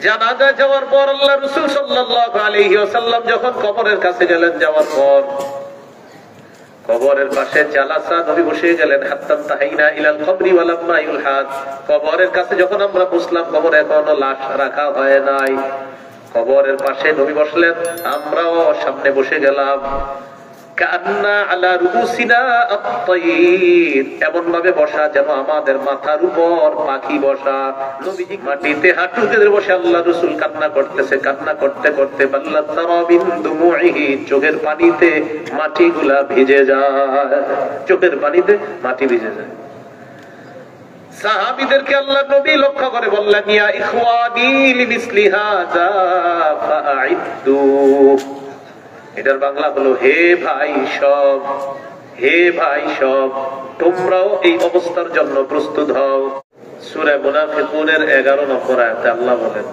জানাজায় যাওয়ার পর আল্লাহ রাসূল সাল্লাল্লাহু আলাইহি ওয়াসাল্লাম যখন কবরের কাছে গেলেন, যাওয়ার পর কবরের পাশে জালাসা নবী বসে গেলেন। হাত্তা তাহাইনা ইলাল কবরি ওয়া লাম্মা ইউলহাদ, কবরের কাছে যখন আমরা বসলাম, কবরে এখনো লাশ রাখা হয় নাই, কবরের পাশে নবী বসলেন, আমরাও সামনে বসে গেলাম। কান্না আলা রুসিনা আত-তায়র, এমন ভাবে বসা যেন আমাদের মাথার উপর পাখি বসা। নবীজি মাটিতে হাঁটু গেড়ে বসে আল্লাহ রাসূল কান্না করতেছে। কান্না করতে করতে বাল্লাত তারাবিন দুমুইহি, চোখের পানিতে মাটিগুলা ভিজে যায়, চোখের পানিতে মাটি ভিজে যায়। সাহাবীদেরকে আল্লাহ নবী লক্ষ্য করে বললেন, ইয়া ইখওয়ানি লিমিসলি হাযা ফাআইদ্দু, এটার বাংলা হলো হে ভাই সব, হে ভাই সব, তোমরাও এই অবস্থার জন্য প্রস্তুত হও। সূরা মুনাফিকুনের 11 নম্বর আয়াতে আল্লাহ বলেন,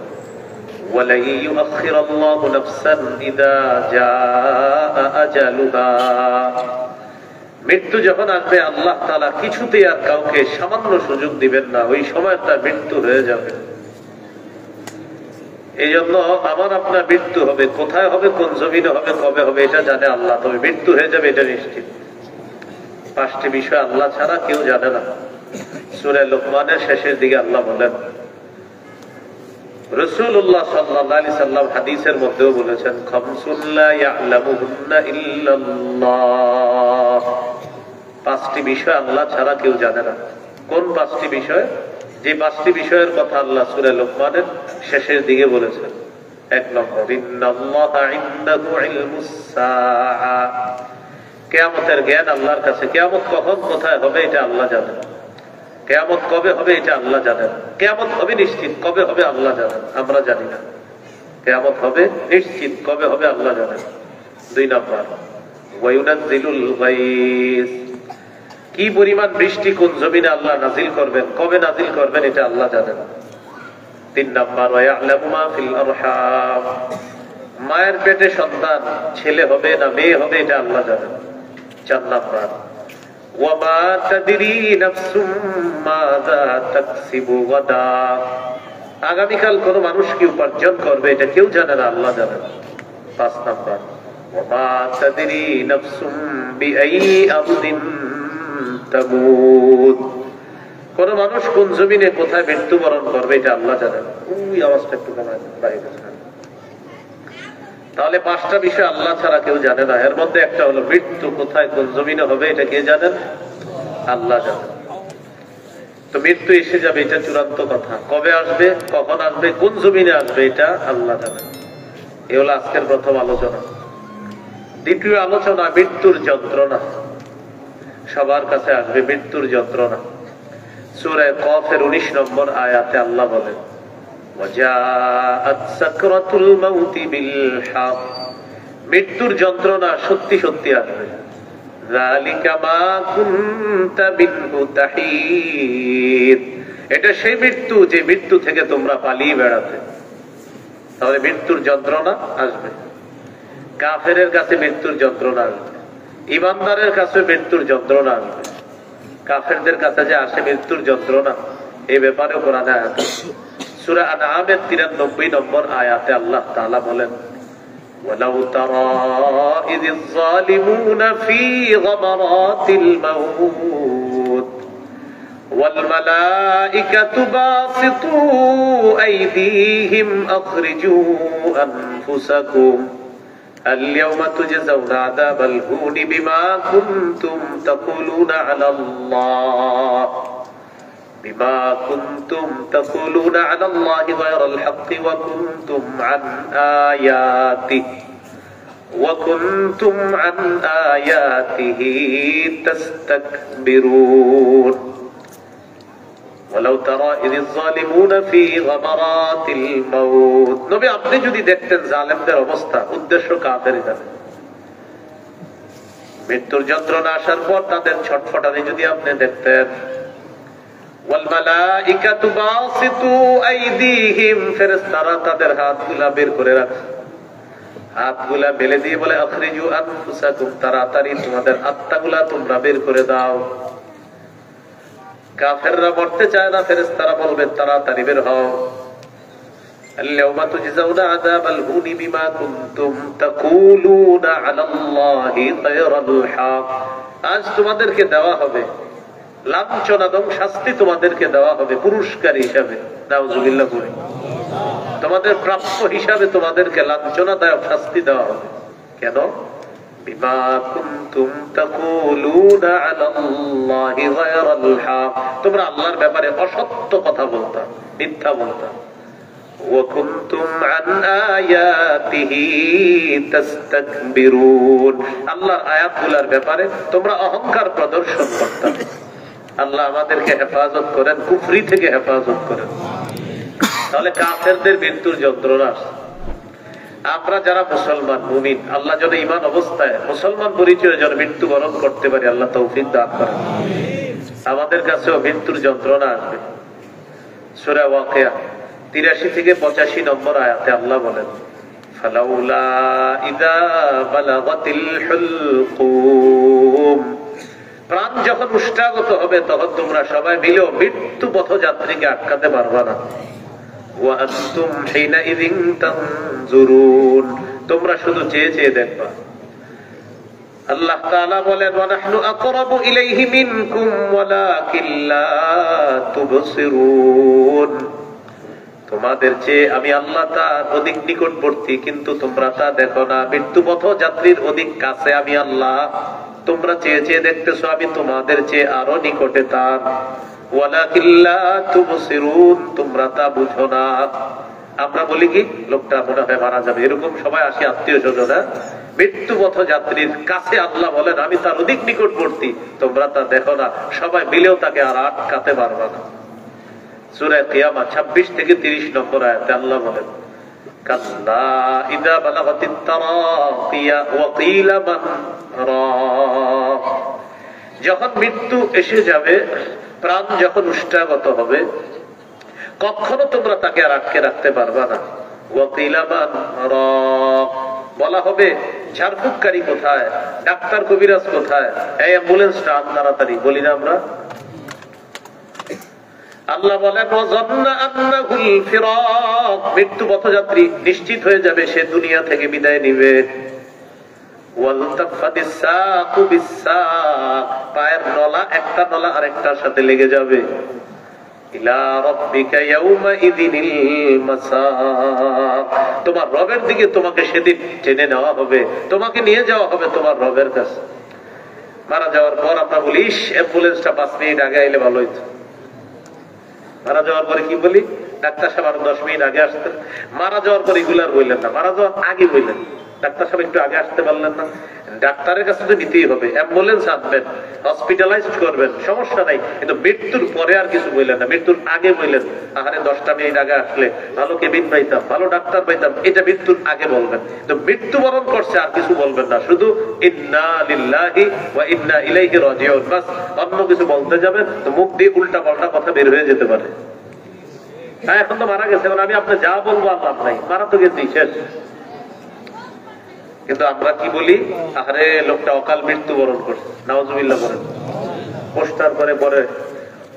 ওয়ালা ইউআখিরুল্লাহু নাফসান ইযা জাআ আজালুহা, মৃত্যু যখন আসবে আল্লাহ তাআলা কিছুতেই আর কাউকে সামান্য সুযোগ দিবেন না, ওই সময় তার মৃত্যু হয়ে যাবে। এই জন্য আমার আপনার মৃত্যু হবে, কোথায় হবে, কোন জমিনে হবে, কবে হবে এটা জানে আল্লাহ, তবে মৃত্যু হয়ে যাবে এটা নিশ্চিত। 5টি বিষয় আল্লাহ ছাড়া কেউ জানে না। সূরা লুকমানের শেষের দিকে আল্লাহ বলেন, রাসূলুল্লাহ সাল্লাল্লাহু আলাইহি সাল্লাম হাদিসের মধ্যেও বলেছেন, খামসুন লা ইয়ালামুহুন্না ইল্লাল্লাহ, 5টি বিষয় আল্লাহ ছাড়া কেউ জানে না। কোন 5টি বিষয়? যে 5টি বিষয়ের কথা আল্লাহ সূরা লুকমানের শেষের দিকে বলেছেন। 1 নম্বর, ইন্নাল্লাহা ইনদাহু ইলমুস সাআ, কিয়ামতের জ্ঞান আল্লাহর কাছে। কিয়ামত কখন কোথায় হবে এটা আল্লাহ জানেন। কিয়ামত কবে হবে এটা আল্লাহ জানেন। কিয়ামত হবে নিশ্চিত, কবে হবে আল্লাহ জানেন, আমরা জানি না। কিয়ামত হবে নিশ্চিত, কবে হবে আল্লাহ জানেন। 2 নম্বর, ওয়া ইউনাজ্জিলুল গায়স, কি পরিমাণ বৃষ্টি কোন জমিনে আল্লাহ নাজিল করবেন, কবে নাজিল করবেন এটা আল্লাহ জানেন। 3 নম্বর, ওয়া ইয়ালামু মা ফিল আরহাম, মায়ের পেটে সন্তান ছেলে হবে না মেয়ে হবে এটা আল্লাহ জানেন। 4 নম্বর, ওয়া মা তাদরি নাফসুম মাযা তাকসিবু গাদা, আগামীকাল কোন মানুষ কি উপার্জন করবে এটা কেউ জানে না, আল্লাহ জানেন। 5 নম্বর, ওয়া মা তাদরি নাফসুম বিআই আরদিন তামুত, কোন মানুষ কোন জমিনে কোথায় মৃত্যুবরণ করবে এটা আল্লাহ জানেন। ওই আওয়াজটা একটু কমায় বাইরে। তাহলে 5টা বিষয় আল্লাহ ছাড়া কেউ জানে না। এর মধ্যে একটা হলো মৃত্যু কোথায় কোন জমিনে হবে এটা কে জানেন? আল্লাহ জানেন। তো মৃত্যু এসে যাবে এটা চূড়ান্ত কথা, কবে আসবে, কখন আসবে, কোন জমিনে আসবে এটা আল্লাহ জানেন। এ হলো আজকের প্রথম আলোচনা। দ্বিতীয় আলোচনা, মৃত্যুর যন্ত্রণা। সবার কাছে আসবে মৃত্যুর যন্ত্রণা। সূরা কফের 19 নম্বর আয়াতে আল্লাহ বলেন, ওয়াজাআত সাকরাতুল মাউতি বিল হক, মৃত্যুর যন্ত্রণা সত্যি সত্যি আসবে। যালিকা মা কুনতা বিনহু তাহিদ, এটা সেই মৃত্যু যে মৃত্যু থেকে তোমরা পালিয়ে বেড়াতে। তাহলে মৃত্যুর যন্ত্রণা আসবে। কাফেরের কাছে মৃত্যুর যন্ত্রণা আসবে, ইমানদারের কাছে মৃত্যুর যন্ত্রণা আসবে। কাফেরদের কাছে যে আসে মৃত্যুর যন্ত্রণা, এই ব্যাপারে কোরআনে আয়াত আছে। সূরা আনআমের 93 নম্বর আয়াতে আল্লাহ তাআলা বলেন, ওয়ালাউ তারা ইযিজ যালিমুনা ফি গামারাতিল মাউত ওয়াল মালাইকাতু বাসিতু আইদিহিম আখরিজু আনফুসাকুম اليوم تجزون عذاب الهون بما كنتم تقولون على الله غير الحق وكنتم عن آياته تستكبرون ولو ترى إذ الظالمون في غمرات الموت, নবী আপনি যদি দেখতেন জালেমদের অবস্থা, উদ্দেশ্য কাফেরদের, মৃত্যুর যন্ত্রণা আসার পর তাদের ছটফটানি যদি আপনি দেখতেন। ওয়াল মালাইকাতু বাসিতু আইদিহিম, ফেরেশতারা তাদের হাতগুলা বের করে রাখে, হাতগুলা বেলে দিয়ে বলে আখরিজু আনফুসাকুম, তাড়াতাড়ি তোমাদের আত্মাগুলা তোমরা বের করে দাও। কাফেররা মরতে চায় না, ফেরেশতারা বলবে তাড়াতাড়ি বের হও। আল-ইয়াওমা তুজজাউনা আযাবাল হুনি বিমা কুনতুম তাকুলুনা আলাল্লাহি গায়রাল হক। আজ তোমাদেরকে দেওয়া হবে লাঞ্ছনা এবং শাস্তি, তোমাদেরকে দেওয়া হবে পুরস্কার হিসাবে। নাউযুবিল্লাহ বলে তোমাদের প্রাপ্য হিসাবে তোমাদেরকে লাঞ্ছনাদায়ক শাস্তি দেওয়া হবে। কেন? বিমা কুনতুম তাকুলুনা আলাল্লাহি গায়রাল হক, তোমরা আল্লাহর ব্যাপারে অসত্য কথা বলতা, মিথ্যা বলতা। ওয়া কুনতুম আন আয়াতিহি তাস্তাকবিরুন, আল্লাহর আয়াতগুলোর ব্যাপারে তোমরা অহংকার প্রদর্শন করতা। আল্লাহ আমাদেরকে হেফাজত করেন, কুফরি থেকে হেফাজত করেন। তাহলে কাফেরদের মৃত্যুর যন্ত্রণা। আমরা যারা মুসলমান মুমিন, আল্লাহ যেন ঈমান অবস্থায় মুসলমান পরিচয়ে যেন মৃত্যুবরণ করতে পারি, আল্লাহ তৌফিক দান করেন। আমাদের কাছেও মৃত্যুর যন্ত্রণা আসবে। সূরা ওয়াকিয়া 83 থেকে 85 নম্বর আয়াতে আল্লাহ বলেন, ফালাউলা ইযা বালাগাতিল হুলকুম, প্রাণ যখন উষ্টাগত হবে তখন তোমরা সবাই মিলেও মৃত্যু পথযাত্রীকে আটকাতে পারবা না। ওয়া আনতুম হিনাইযিন তানজুরুন, তোমরা শুধু চেয়ে চেয়ে দেখবা। আল্লাহ তাআলা বলেন, ওয়া নাহনু আকরাবু ইলাইহি মিনকুম ওয়ালাকিন লা তুবসিরুন, তোমাদের চেয়ে আমি আল্লাহ তার অধিক নিকটবর্তী, কিন্তু তোমরা তা দেখো না। মৃত্যু পথযাত্রীর অধিক কাছে আমি আল্লাহ, তোমরা চেয়ে চেয়ে দেখতেছো, আমি তোমাদের চেয়ে আরো নিকটে তার। ওয়ালাকিন লা তুবসিরুন, তোমরা তা বুঝো না। আমরা বলি কি, লোকটা মনে হয় মারা যাবে, এরকম সবাই আসি আত্মীয় স্বজন, মৃত্যু পথযাত্রীর কাছে আল্লাহ বলেন আমি তার অধিক নিকটবর্তী, তোমরা তা দেখো না। সবাই মিলেও তাকে আর আটকাতে পারবে না। সূরা কিয়ামা 26 থেকে 30 নম্বর আয়াতে আল্লাহ বলেন, কাল্লা ইযা বালাগাতিত তারাকিয়া ওয়া কিলা মান রাক, যখন মৃত্যু এসে যাবে, প্রাণ যখন উষ্টাগত হবে, কখনো তোমরা তাকে আর আটকে রাখতে পারবা না। ওয়া কিলা মান রাক, বলা হবে ঝাড়ফুঁককারী কোথায়, ডাক্তার কবিরাজ কোথায়, এই অ্যাম্বুলেন্সটা আন তাড়াতাড়ি, বলি না আমরা। আল্লাহ বলেন, ওয়াযান্না আন্নাহুল ফিরাক, মৃত্যু পথযাত্রী নিশ্চিত হয়ে যাবে সে দুনিয়া থেকে বিদায় নিবে। ওয়ালতাফাতিস সাকু বিসাক, পায়ের নলা একটা নলা আরেকটার সাথে লেগে যাবে। ইলা রাব্বিকা ইয়াউমা ইযিনিল মাসাক, তোমার রবের দিকে তোমাকে সেদিন টেনে নেওয়া হবে, তোমাকে নিয়ে যাওয়া হবে তোমার রবের কাছে। মারা যাওয়ার পর আমরা বলি, অ্যাম্বুলেন্সটা 5 মিনিট আগে আইলে ভালো হইতো। মারা যাওয়ার পরে কি বলি, ডাক্তার সাহেব আরো 10 মিনিট আগে আসতেন। মারা যাওয়ার পরে এগুলার বললেন না, মারা যাওয়ার আগে বললেন, ডাক্তার সাহেব একটু আগে আসতে পারলেন না। ডাক্তারের কাছে তো নিতেই হবে, অ্যাম্বুলেন্স আনবেন, হসপিটালাইজড করবেন, সমস্যা নাই, কিন্তু মৃত্যুর পরে আর কিছু বললেন না। মৃত্যুর আগে বললেন, আহারে 10টা মিনিট আগে আসলে ভালো কেবিন পাইতাম, ভালো ডাক্তার পাইতাম, এটা মৃত্যুর আগে বলবেন। তো মৃত্যুবরণ করছে আর কিছু বলবেন না, শুধু ইন্না লিল্লাহি ওয়া ইন্না ইলাইহি রাজিউন, বাস। অন্য কিছু বলতে যাবেন তো মুখ দিয়ে উল্টা পাল্টা কথা বের হয়ে যেতে পারে। হ্যাঁ, এখন তো মারা গেছে, আমি আপনি যা বলবো আর লাভ নাই, মারা তো গেছি, শেষ। কিন্তু আমরা কি বলি, আরে লোকটা অকাল মৃত্যুবরণ করছে, নাউজুবিল্লাহ বলেন, পোস্টার করে পরে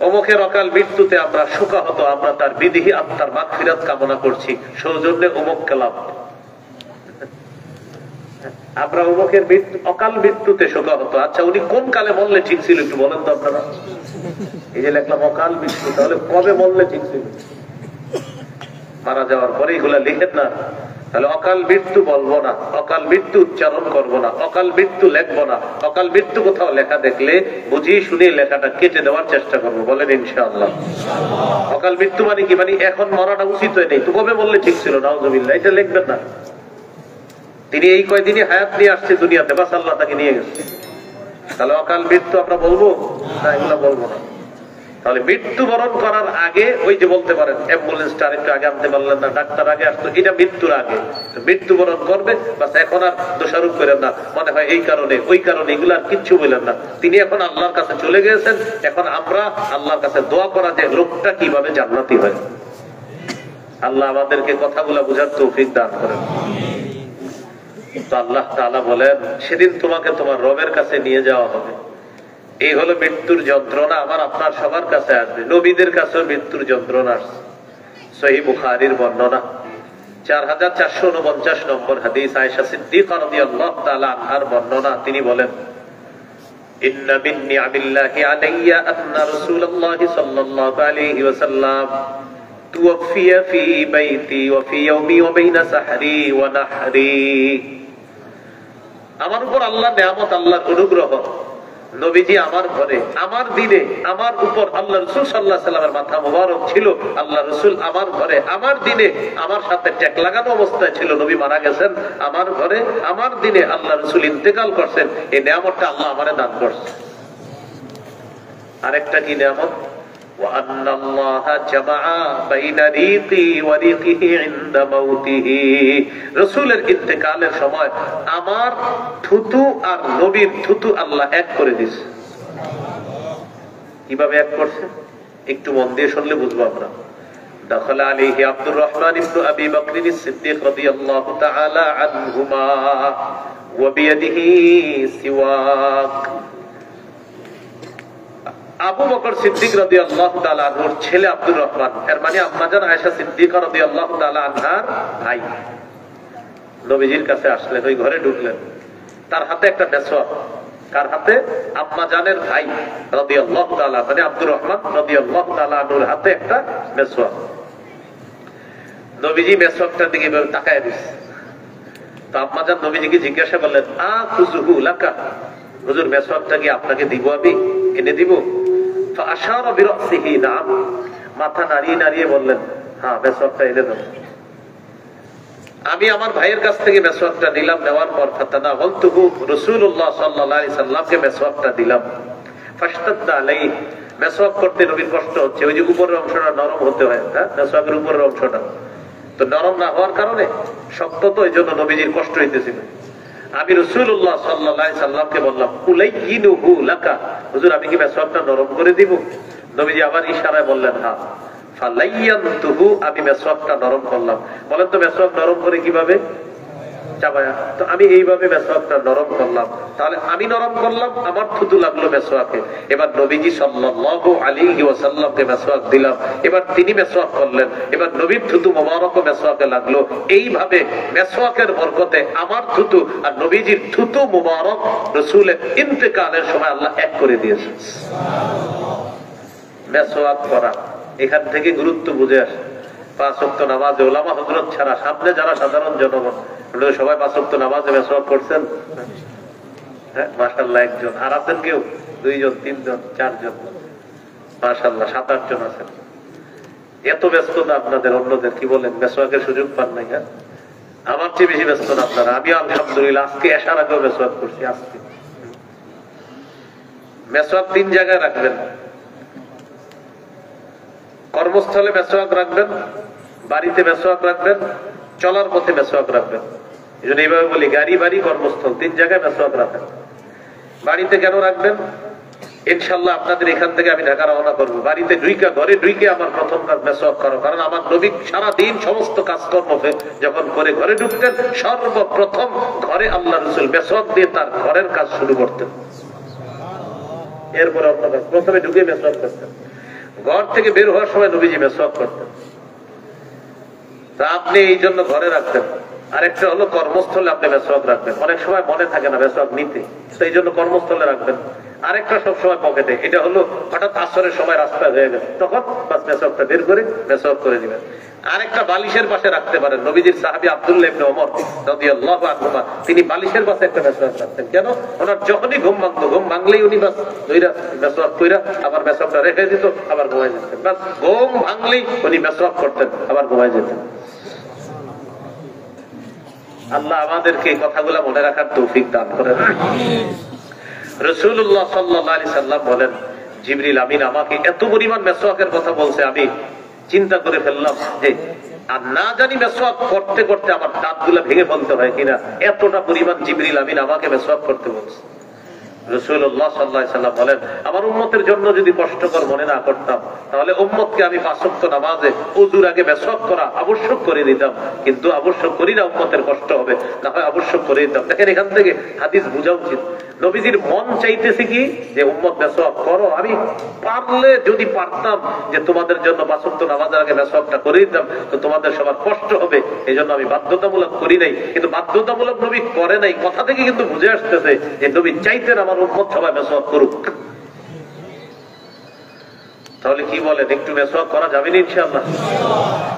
অমুকের অকাল মৃত্যুতে আমরা শোকাহত, আমরা তার বিদেহী আত্মার মাগফিরাত কামনা করছি, সৌজন্যে অমুক কালাম। আমরা অমুকের অকাল মৃত্যুতে শোকাহত। আচ্ছা, উনি কোন কালে মরলে ঠিক ছিল একটু বলেন তো আপনারা। এই যে লিখলাম অকাল মৃত্যু, তাহলে কবে মরলে ঠিক ছিল? মারা যাওয়ার পরে এগুলা লিখেন না। তাহলে অকাল মৃত্যু বলবো না, অকাল মৃত্যু উচ্চারণ করবো না, অকাল মৃত্যু লেখবো না। অকাল মৃত্যু কোথাও লেখা দেখলে বুঝিয়ে শুনে লেখাটা কেটে দেওয়ার চেষ্টা করবো, বলেন ইনশাআল্লাহ। অকাল মৃত্যু মানে কি, মানে এখন মরাটা উচিত হয় নেই, তো কবে বললে ঠিক ছিল, নাউজুবিল্লাহ, এটা লিখবেন না। তিনি এই কয়দিনই হায়াত নিয়ে আসছে দুনিয়াতে, বাস আল্লাহ তাকে নিয়ে গেছে। তাহলে অকাল মৃত্যু আমরা বলবো না, এগুলো বলবো না। তাহলে মৃত্যুবরণ করার আগে ওই যে বলতে পারেন অ্যাম্বুলেন্সটা আরেকটু আগে আনতে পারলেন না, ডাক্তার আগে আসতো, এটা মৃত্যুর আগে। মৃত্যুবরণ করবে বাস, এখন আর দোষারোপ করেন না, মনে হয় এই কারণে ওই কারণে, এগুলো আর কিচ্ছু বললেন না। তিনি এখন আল্লাহর কাছে চলে গেছেন, এখন আমরা আল্লাহর কাছে দোয়া করা যে লোকটা কিভাবে জান্নাতি হয়। আল্লাহ আমাদেরকে কথাগুলা বুঝার তৌফিক দান করেন। তো আল্লাহ তাআলা বলেন, সেদিন তোমাকে তোমার রবের কাছে নিয়ে যাওয়া হবে। এই হলো মৃত্যুর যন্ত্রণা, আমার আপনার সবার কাছে আসবে। নবীদের কাছেও মৃত্যুর যন্ত্রণা আসছে। সহিহ বুখারীর বর্ণনা, 4449 নম্বর হাদিস, আয়েশা সিদ্দিকা রাদিয়াল্লাহু তাআলা আনহার বর্ণনা। তিনি বলেন, ইন্না মিন নি'মিল্লাহি আলাইয়া আন্না রাসূলুল্লাহি সাল্লাল্লাহু আলাইহি ওয়াসাল্লাম তুওফিয়া ফি বাইতি ওয়া ফি ইয়াওমি ওয়া বাইনা সাহরি ওয়া নাহরি। আমার উপর আল্লাহর নিয়ামত, আল্লাহর অনুগ্রহ, নবীজি আমার ঘরে, আমার দিনে, আমার উপর আল্লাহ রাসূল সাল্লাল্লাহু আলাইহি ওয়াসাল্লামের মাথা মোবারক ছিল। আল্লাহ রাসূল আমার ঘরে, আমার দিনে, আমার সাথে ট্যাগ লাগানো অবস্থায় ছিল। নবী মারা গেছেন আমার ঘরে, আমার দিনে আল্লাহ রাসূল ইন্তেকাল করছেন। এই নিয়ামতটা আল্লাহ আমারে দান করছে। আরেকটা কি নিয়ামত? ওয়া আন্নাল্লাহা জামাআ বাইনা রিকি ওয়া রিকিহি ইনদা মাউতিহি। রাসূলের ইন্তেকালের সময় আমার থুতু আর নবীর থুতু আল্লাহ এক করে দিয়েছে। কিভাবে এক করছে একটু মন দিয়ে শুনলে বুঝবো আমরা। দাখালা আলাইহি আব্দুর রহমান ইবনে আবি বকর সিদ্দিক রাদিয়াল্লাহু তাআলা আনহুমা ওয়া বিয়াদিহি সিওয়াক। আবু বকর সিদ্দিক রাদিয়াল্লাহু তাআলা আনহুর ছেলে আব্দুর রহমান, এর মানে আম্মাজান আয়েশা সিদ্দিকা রাদিয়াল্লাহু তাআলা আনহার ভাই, নবীজির কাছে আসলেন, ওই ঘরে ঢুকলেন। তার হাতে একটা মেসওয়াক। কার হাতে? আম্মাজানের ভাই রাদিয়াল্লাহু তাআলা, মানে আব্দুর রহমান রাদিয়াল্লাহু তাআলা আনহুর হাতে একটা মেসওয়াক। নবীজি মেসওয়াকটার দিকে তাকায় দিয়েছে। তো আম্মাজান নবীজিকে জিজ্ঞাসা করলেন, আখুযুহু লাকা, হুজুর মেসওয়াকটা কি আপনাকে দিব, আমি এনে দিব? ফাআশারা বিরাসিহি নাম, মাথা নাড়িয়ে নাড়িয়ে বললেন, হ্যাঁ মেসওয়াকটা এনে দাও। আমি আমার ভাইয়ের কাছ থেকে মেসওয়াকটা নিলাম। নেওয়ার পর ফাতানাওয়ালতুহু, রাসূলুল্লাহ সাল্লাল্লাহু আলাইহি সাল্লামকে মেসওয়াকটা দিলাম। ফাশতাদ্দা আলাইহি, মেসওয়াক করতে নবীর কষ্ট হচ্ছে। ওই যে উপরের অংশটা নরম হতে হয়, হ্যাঁ, মেসওয়াকের উপরের অংশটা তো নরম না হওয়ার কারণে শক্ত, তো এই জন্য নবীজির কষ্ট হইতেছিল। আমি রাসূলুল্লাহ সাল্লাল্লাহু আলাইহি সাল্লামকে বললাম, উলাইয়িনুহু লাকা, হুজুর আমি কি মেসওয়াকটা নরম করে দিব? নবীজি আবার ইশারায় বললেন, হ্যাঁ। ফালাইয়ানতুহু, আমি মেসওয়াকটা নরম করলাম। বলেন তো মেসওয়াক নরম করে কিভাবে? চাবায়া। তো আমি এইভাবে মেসওয়াকটা নরম করলাম। তাহলে আমি নরম করলাম, আমার থুতু লাগলো মেসওয়াকে। এবার নবীজি সাল্লাল্লাহু আলাইহি ওয়াসাল্লামকে মেসওয়াক দিলাম। এবার তিনি মেসওয়াক করলেন। এবার নবীর থুতু মোবারক মেসওয়াকে লাগলো। এইভাবে মেসওয়াকের বরকতে আমার থুতু আর নবীজির থুতু মোবারক রাসূলের ইন্তেকালের সময় আল্লাহ এক করে দিয়েছে। মেসওয়াক করা, এখান থেকে গুরুত্ব বুঝে আসে। 5 ওয়াক্ত নামাজে ওলামা হযরত ছাড়া সামনে যারা সাধারণ জনগণ, সবাই 5 ওয়াক্ত নামাজে মেসওয়াক করছেন? হ্যাঁ, মাশাআল্লাহ। একজন। আর আছেন কেউ? 2 জন, 3 জন, 4 জন, মাশাআল্লাহ 7-8 জন আছেন। এত ব্যস্ততা আপনাদের, অন্যদের কি বলেন মেসওয়াকের সুযোগ পান নাই? হ্যাঁ, আমার চেয়ে বেশি ব্যস্ত না আপনারা। আমি আলহামদুলিল্লাহ আজকে এশার আগেও মেসওয়াক করছি। আজকে মেসওয়াক 3 জায়গায় রাখবেন। কর্মস্থলে মেসওয়াক রাখবেন, বাড়িতে মেসওয়াক রাখবেন, চলার পথে মেসওয়াক রাখবেন। এই জন্য এইভাবে বলি, গাড়ি, বাড়ি, কর্মস্থল 3 জায়গায় মেসওয়াক রাখেন। বাড়িতে কেন রাখবেন? ইনশাআল্লাহ আপনাদের এখান থেকে আমি ঢাকা রওনা করবো। বাড়িতে ঢুইকা, ঘরে ঢুইকে আমার প্রথম কাজ মেসওয়াক করো। কারণ আমার নবী সারাদিন সমস্ত কাজকর্ম যখন করে ঘরে ঢুকতেন, সর্বপ্রথম ঘরে আল্লাহ রাসূল মেসওয়াক দিয়ে তার ঘরের কাজ শুরু করতেন। এরপরে অন্য কাজ, প্রথমে ঢুকে মেসওয়াক করতেন। ঘর থেকে বের হওয়ার সময় নবীজি মেসওয়াক করতেন। তা আপনি এই জন্য ঘরে রাখতেন। আরেকটা হলো কর্মস্থলে আপনি মেসওয়াক রাখবেন। অনেক সময় মনে থাকে না মেসওয়াক নিতে, তো এই জন্য কর্মস্থলে রাখবেন। আরেকটা সবসময় পকেটে। এটা হলো হঠাৎ আসরের সময় রাস্তা হয়ে গেছে, তখন বাস মেসওয়াকটা বের করে মেসওয়াক করে দিবেন। আরেকটা বালিশের পাশে রাখতে পারেন। নবীজির সাহাবী আব্দুল্লাহ ইবনে ওমর রাদিয়াল্লাহু আনহু, তিনি বালিশের পাশে একটা মেসওয়াক রাখতেন। কেন? ওনার যখনই ঘুম ভাঙতো, ঘুম ভাঙলেই উনি বাস দুইটা মেসওয়াক কইরা আবার মেসওয়াকটা রেখে দিত, আবার ঘুমাই যেতেন। বাস ঘুম ভাঙলেই উনি মেসওয়াক করতেন, আবার ঘুমাই যেতেন। আল্লাহ আমাদেরকে এই কথাগুলো মনে রাখার তৌফিক দান করেন। রাসূলুল্লাহ সাল্লাল্লাহু আলাইহি সাল্লাম বলেন, জিবরিল আমিন আমাকে এত পরিমাণ মেসওয়াকের কথা বলছে, আমি চিন্তা করে ফেললাম যে আর না জানি মেসওয়াক করতে করতে আমার দাঁতগুলো ভেঙে ফেলতে হয় কিনা, এতটা পরিমাণ জিবরিল আমিন আমাকে মেসওয়াক করতে বলছে। রাসূলুল্লাহ সাল্লাল্লাহু আলাইহি সাল্লাম বলেন, আমার উম্মতের জন্য যদি কষ্টকর মনে না করতাম, তাহলে উম্মতকে আমি 5 ওয়াক্ত নামাজে ওযুর আগে মেসওয়াক করা আবশ্যক করে দিতাম। কিন্তু আবশ্যক করি না, উম্মতের কষ্ট হবে, না হয় আবশ্যক করে দিতাম। দেখেন এখান থেকে হাদিস বোঝা উচিত, নবীজির মন চাইতেছে কি যে উম্মত মেসওয়াক করো। আমি পারলে যদি পারতাম যে তোমাদের জন্য 5 ওয়াক্ত নামাজের আগে মেসওয়াকটা করে দিতাম তো তোমাদের সবার কষ্ট হবে, এই জন্য আমি বাধ্যতামূলক করি নাই। কিন্তু বাধ্যতামূলক নবী করে নাই কথা থেকে কিন্তু বুঝে আসতেছে যে নবী চাইতেন আমার উম্মত সবাই মেসওয়াক করুক। তাহলে কি বলেন, একটু মেসওয়াক করা যাবে না ইনশাআল্লাহ?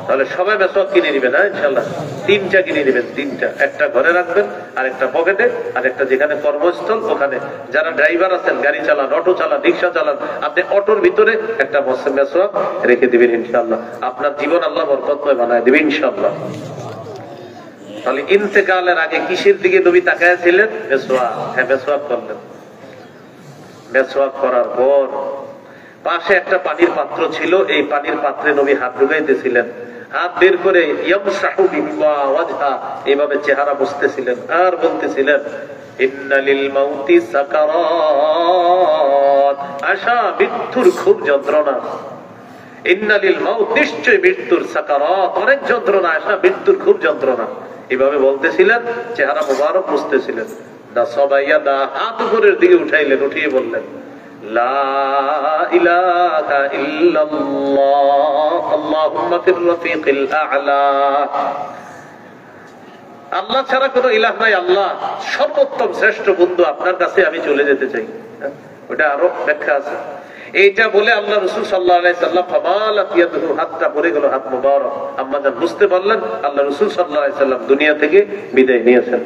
তাহলে সবাই মেসওয়াক কিনে নিবেন, হ্যাঁ ইনশাআল্লাহ। 3টা কিনে নিবেন, 3টা, একটা ঘরে রাখবেন, আর একটা পকেটে, আর একটা যেখানে কর্মস্থল ওখানে। যারা ড্রাইভার আছেন, গাড়ি চালান, অটো চালান, রিক্সা চালান, আপনি অটোর ভিতরে একটা মেসওয়াক রেখে দিবেন ইনশাআল্লাহ। আপনার জীবন আল্লাহ বরকতময় বানায় দিবেন ইনশাআল্লাহ। তাহলে ইন্তেকালের আগে কিসের দিকে নবী তাকায় ছিলেন? মেসওয়াক। হ্যাঁ, মেসওয়াক করলেন। মেসওয়াক করার পর পাশে একটা পানির পাত্র ছিল, এই পানির পাত্রে নবী হাত ঢুকাইতেছিলেন। হাত বের করে এইভাবে চেহারা বসতেছিলেন আর বলতেছিলেন, ইন্নালিল মাউতি সাকারাত, আশা মৃত্যুর খুব যন্ত্রণা। ইন্নালিল মাউত, নিশ্চয় মৃত্যুর, সাকারাত অনেক যন্ত্রণা, আশা মৃত্যুর খুব যন্ত্রণা। এইভাবে বলতেছিলেন, চেহারা মুবারক বুঝতেছিলেন। হাত উপরের দিকে উঠাইলেন, উঠিয়ে বললেন, লা ইলাহা ইল্লাল্লাহ আল্লাহুম্মা ফির রাফিকিল আ'লা। আল্লাহ ছাড়া কোনো ইলাহ নাই, আল্লাহ সর্বোত্তম শ্রেষ্ঠ বন্ধু, আপনার কাছে আমি চলে যেতে চাই। ওটা আরো ব্যাখ্যা আছে। এইটা বলে আল্লাহ রাসূল সাল্লাল্লাহু আলাইহি সাল্লাম ফামালাত ইয়াদুহু, হাতটা পড়ে গেল, হাত মুবারক। আম্মা জান বুঝতে পারলেন আল্লাহ রাসূল সাল্লাল্লাহু আলাইহি সাল্লাম দুনিয়া থেকে বিদায় নিয়েছেন।